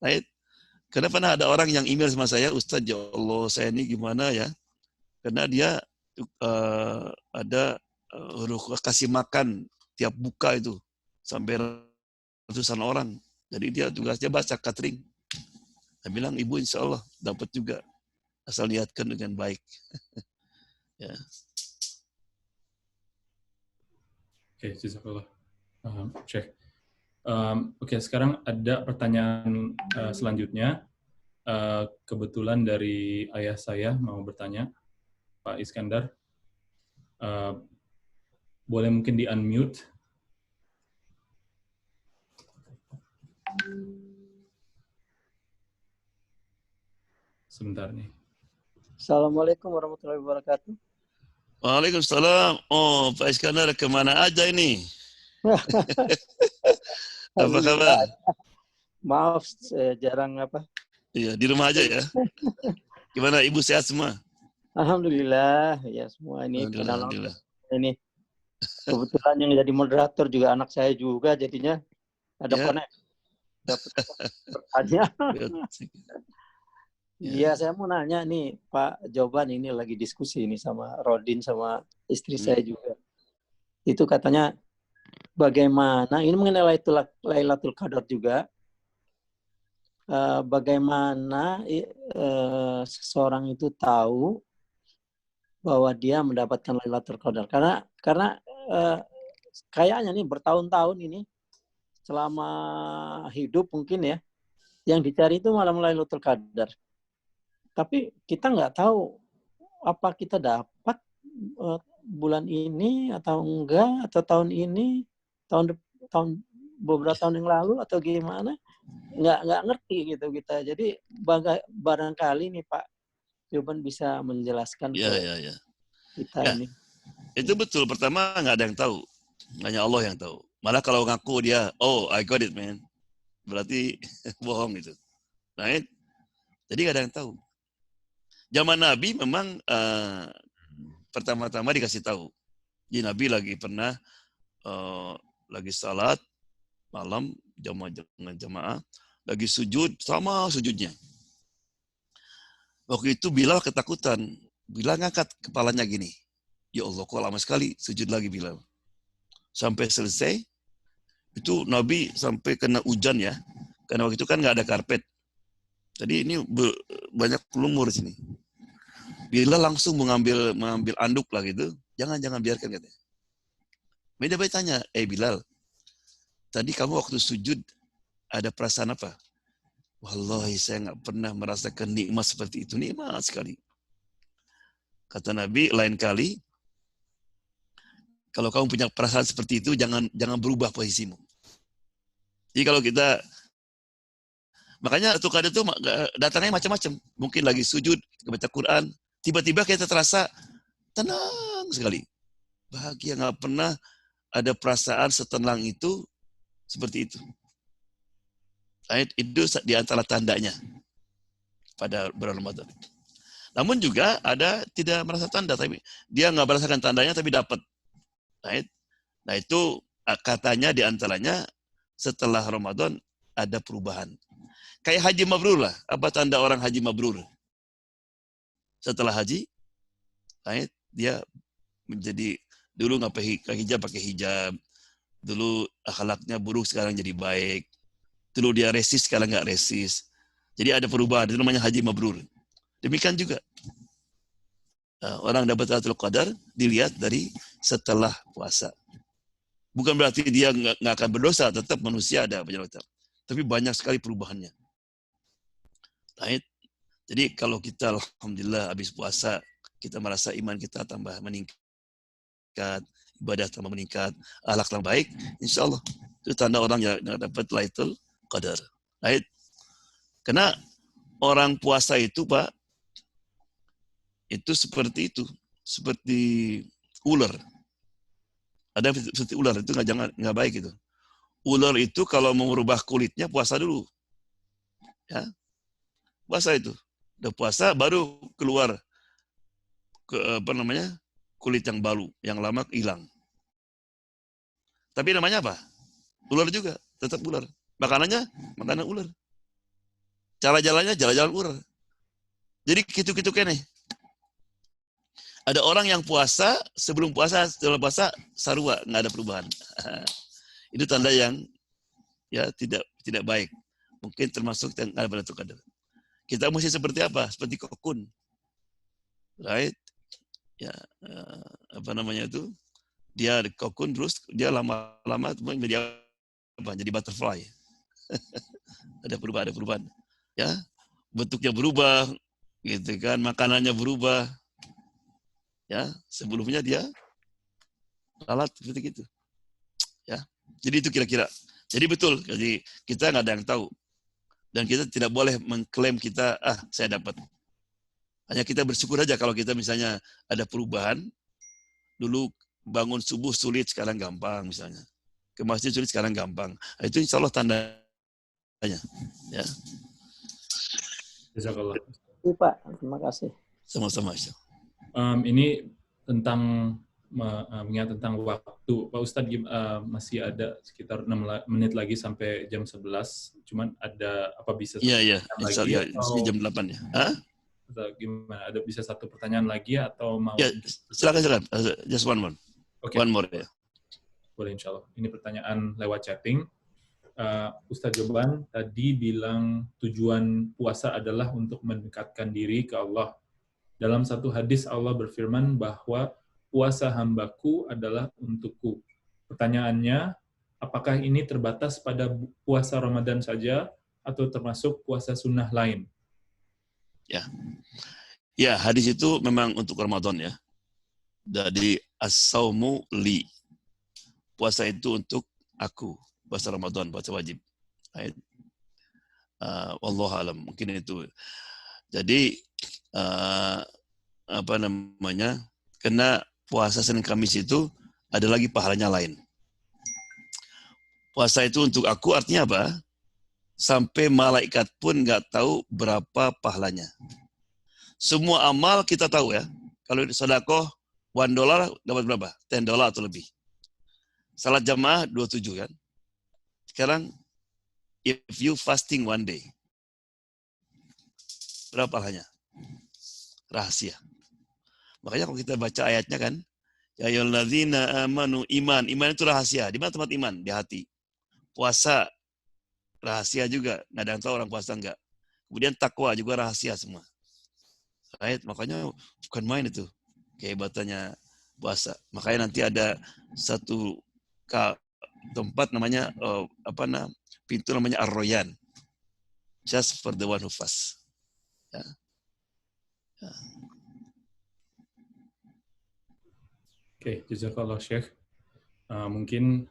Right? Karena pernah ada orang yang email sama saya, Ustaz, ya Allah, saya ini gimana ya? Karena dia ada kasih makan tiap buka itu sampai ratusan orang. Jadi dia tugasnya baca catering. Saya bilang, Ibu insya Allah dapat juga. Asal niatkan dengan baik. Ya. Oke, jazakallah. Cek. Oke, sekarang ada pertanyaan selanjutnya. Kebetulan dari ayah saya mau bertanya, Pak Iskandar. Boleh mungkin di-unmute. Sebentar nih. Assalamualaikum warahmatullahi wabarakatuh. Waalaikumsalam. Oh, Pak Iskandar kemana aja ini? Apa kabar? Maaf, jarang apa. Iya, di rumah aja ya. Gimana, Ibu sehat semua? Alhamdulillah, ya semua ini. Alhamdulillah. Ini kebetulan yang jadi moderator juga anak saya juga, jadinya ada Ya. connect. Dapat pertanyaan. Iya, saya mau nanya nih, Pak Joban, ini lagi diskusi ini sama Rodin sama istri saya juga. Itu katanya bagaimana, ini mengenai Lailatul Qadar juga, bagaimana seseorang itu tahu bahwa dia mendapatkan Lailatul Qadar. Karena kayaknya nih bertahun-tahun ini, selama hidup mungkin ya, yang dicari itu malam Lailatul Qadar. Tapi kita nggak tahu apa kita dapat bulan ini atau enggak, atau tahun ini, tahun beberapa tahun yang lalu atau gimana, nggak ngerti gitu kita. Jadi barangkali nih Pak Joban bisa menjelaskan Ya. kita Ya, ini. itu betul. Pertama nggak ada yang tahu, hanya Allah yang tahu. Malah kalau ngaku dia, oh I got it man, berarti bohong itu. Right? Jadi nggak ada yang tahu. Zaman Nabi memang pertama-tama dikasih tahu. Jadi Nabi lagi pernah lagi salat malam dengan jamaah, lagi sujud sama sujudnya. Waktu itu Bilal ketakutan. Bilal ngangkat kepalanya gini. Ya Allah, kok lama sekali sujud lagi Bilal. Sampai selesai, itu Nabi sampai kena hujan ya. Karena waktu itu kan nggak ada karpet. Jadi ini banyak lumur di sini. Bilal langsung mengambil anduk lah gitu. Jangan biarkan katanya. Beda tanya, Bilal, tadi kamu waktu sujud ada perasaan apa? Wallahi saya nggak pernah merasakan nikmat seperti itu. Nikmat sekali. Kata Nabi, lain kali kalau kamu punya perasaan seperti itu, jangan berubah posisimu. Jadi kalau kita, makanya Lailatul Qadar itu datangnya macam-macam. Mungkin lagi sujud, baca Quran, tiba-tiba kita terasa tenang sekali. Bahagia, nggak pernah ada perasaan setenang itu seperti itu. Itu di antara tandanya pada bulan Ramadan. Namun juga ada tidak merasa tanda, tapi dia nggak merasakan tandanya tapi dapat. Nah itu katanya di antaranya setelah Ramadan ada perubahan. Kayak haji mabrur lah. Apa tanda orang haji mabrur? Setelah haji, dia menjadi dulu nggak pakai hijab. Dulu akhlaknya buruk, sekarang jadi baik. Dulu dia resis, sekarang nggak resis. Jadi ada perubahan. Itu namanya haji mabrur. Demikian juga. Orang dapat Lailatul Qadar dilihat dari setelah puasa. Bukan berarti dia nggak akan berdosa, tetap manusia ada penyelamat. Tapi banyak sekali perubahannya. Jadi kalau kita alhamdulillah habis puasa, kita merasa iman kita tambah meningkat, ibadah tambah meningkat, akhlak tambah baik, insya Allah itu tanda orang yang dapat Lailatul Qadar. Right? Karena orang puasa itu Pak, itu seperti ular. Ada seperti ular itu nggak baik itu. Ular itu kalau mau merubah kulitnya puasa dulu, ya puasa itu. Udah puasa baru keluar kulit yang baru, yang lama hilang. Tapi namanya apa? Ular juga, tetap ular. Makanannya makanan ular. Cara jalannya jalan-jalan ular. Jadi gitu-gitu kene. Ada orang yang puasa, sebelum puasa, setelah puasa, sarua, nggak ada perubahan. Itu tanda yang ya tidak baik. Mungkin termasuk yang ada pada Qadar. Kita mesti seperti apa? Seperti kokun. Right? Ya, dia kokun terus dia lama-lama menjadi apa? Jadi butterfly. ada perubahan. Ya, bentuknya berubah, gitu kan, makanannya berubah. Ya, sebelumnya dia lalat seperti itu. Ya, jadi itu kira-kira. Jadi betul, jadi kita nggak ada yang tahu dan kita tidak boleh mengklaim kita saya dapat. Hanya kita bersyukur aja kalau kita misalnya ada perubahan. Dulu bangun subuh sulit, sekarang gampang misalnya. Ke masjid sulit, sekarang gampang. Nah, itu insya Allah tandanya. Ya. Jazakallah. Pak, terima kasih. Sama-sama. Ini tentang mengingat tentang waktu. Pak Ustadz, masih ada sekitar 6 menit lagi sampai jam 11. Cuman ada apa bisa Iya. lagi atau jam 8 ya. Hah? Atau gimana? Ada bisa satu pertanyaan lagi atau mau? Ya, silakan. Just one more. Okay. One more ya. Boleh insya Allah. Ini pertanyaan lewat chatting. Ustadz Joban tadi bilang tujuan puasa adalah untuk mendekatkan diri ke Allah. Dalam satu hadis Allah berfirman bahwa puasa hambaku adalah untukku. Pertanyaannya, apakah ini terbatas pada puasa Ramadan saja atau termasuk puasa sunnah lain? Ya, hadis itu memang untuk Ramadan ya. Jadi as-saumu li. Puasa itu untuk aku. Puasa Ramadan, puasa wajib. Wallahu alam, mungkin itu. Jadi karena puasa Senin Kamis itu ada lagi pahalanya lain. Puasa itu untuk aku artinya apa? Sampai malaikat pun nggak tahu berapa pahalanya. Semua amal kita tahu ya. Kalau sedekah $1 dapat berapa? $10 atau lebih. Salat jamaah 27 kan. Sekarang if you fasting one day, berapa pahalanya? Rahasia. Makanya kalau kita baca ayatnya kan, ya ayyuhalladzina amanu, iman itu rahasia. Di mana tempat iman? Di hati. Puasa rahasia juga, nggak ada yang tahu orang puasa enggak. Kemudian takwa juga rahasia semua. Right? Makanya bukan main itu kehebatannya puasa. Makanya nanti ada satu tempat namanya pintu namanya Ar-Royan. Just for the one who fast. Ya. Oke, jazakallah Syekh. Mungkin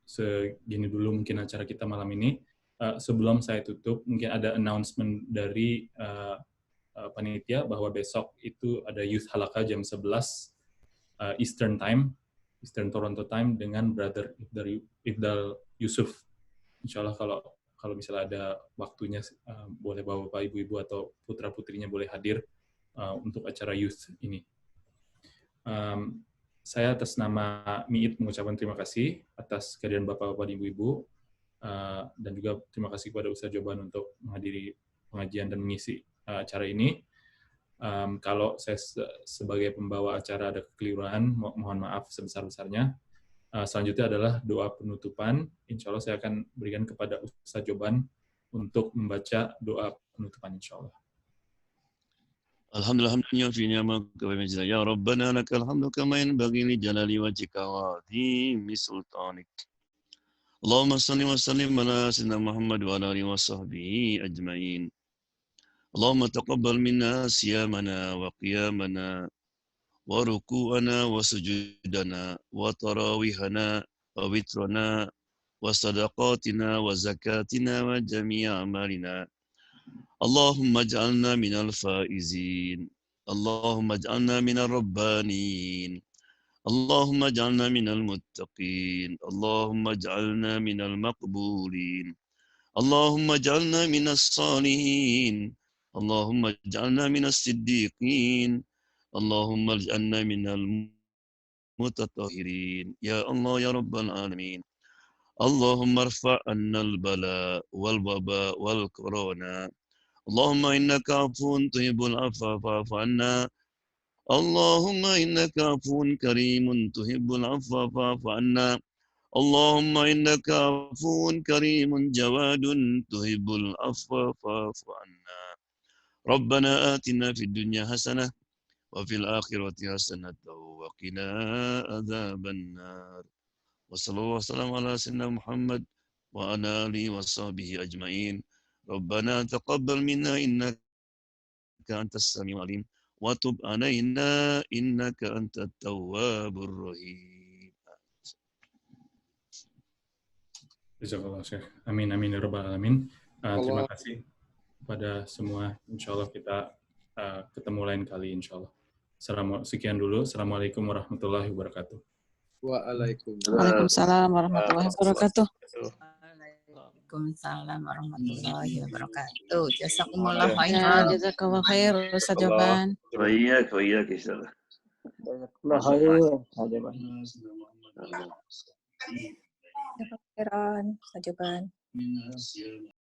segini dulu mungkin acara kita malam ini. Sebelum saya tutup, mungkin ada announcement dari panitia bahwa besok itu ada Youth Halaqah jam 11 Eastern Time, Eastern Toronto Time dengan Brother Ifdal Yusuf. Insya Allah kalau misalnya ada waktunya, boleh bawa bapak ibu-ibu atau putra-putrinya boleh hadir untuk acara youth ini. Saya atas nama MIIT mengucapkan terima kasih atas kehadiran bapak-bapak dan ibu-ibu, dan juga terima kasih kepada Ustadz Joban untuk menghadiri pengajian dan mengisi acara ini. Kalau saya sebagai pembawa acara ada kekeliruan, mohon maaf sebesar-besarnya. Selanjutnya adalah doa penutupan. Insya Allah saya akan berikan kepada Ustadz Joban untuk membaca doa penutupan insya Allah. Alhamdulillah hamdan fi ni'amaka wa majda ya rabbana lakal hamdu kama yanbaghi li jalali wajhika wa 'azimi sultanik. Allahumma shalli wa sallim ala sayyidina Muhammad wa ala alihi wa sahbihi ajma'in. Allahumma taqabbal minna siyamana wa qiyamana وركوعنا وسجودنا وتراويحنا ووترنا وصدقاتنا وزكاتنا وجميع أعمالنا. اللهم اجعلنا من الفائزين. اللهم اجعلنا من الربانيين. اللهم اجعلنا من المتقين. اللهم اجعلنا من المقبولين. اللهم اجعلنا من الصالحين. اللهم اجعلنا من الصديقين. اللهم اجعلنا من المتطهرين يا الله يا رب العالمين. اللهم ارفع عنا البلاء والوباء والكورونا. اللهم إنك عفو تحب العفو فاعف عنا. اللهم إنك عفو كريم تحب العفو فاعف عنا. اللهم إنك عفو كريم جواد تحب العفو فاعف عنا. ربنا آتنا في الدنيا حسنة وفي الآخرة حسنة وقنا عذاب النار. وصلى الله وسلم على سيدنا محمد وعلى آله وصحبه أجمعين. ربنا تقبل منا إنك أنت السميع العليم وتب علينا إنك أنت التواب الرحيم. Jazakallah Syekh. Amin amin ya rabbal alamin. Terima kasih kepada semua. Insyaallah kita ketemu lain kali insyaallah. Sekian dulu. Assalamualaikum warahmatullahi wabarakatuh. Waalaikumsalam warahmatullahi wabarakatuh. Waalaikumsalam warahmatullahi wabarakatuh. Jazakumullah khairan. Jazakallah khair Ustaz Joban. Waiyak insyaallah. Jazakallah khair. Khairan Ustaz Joban.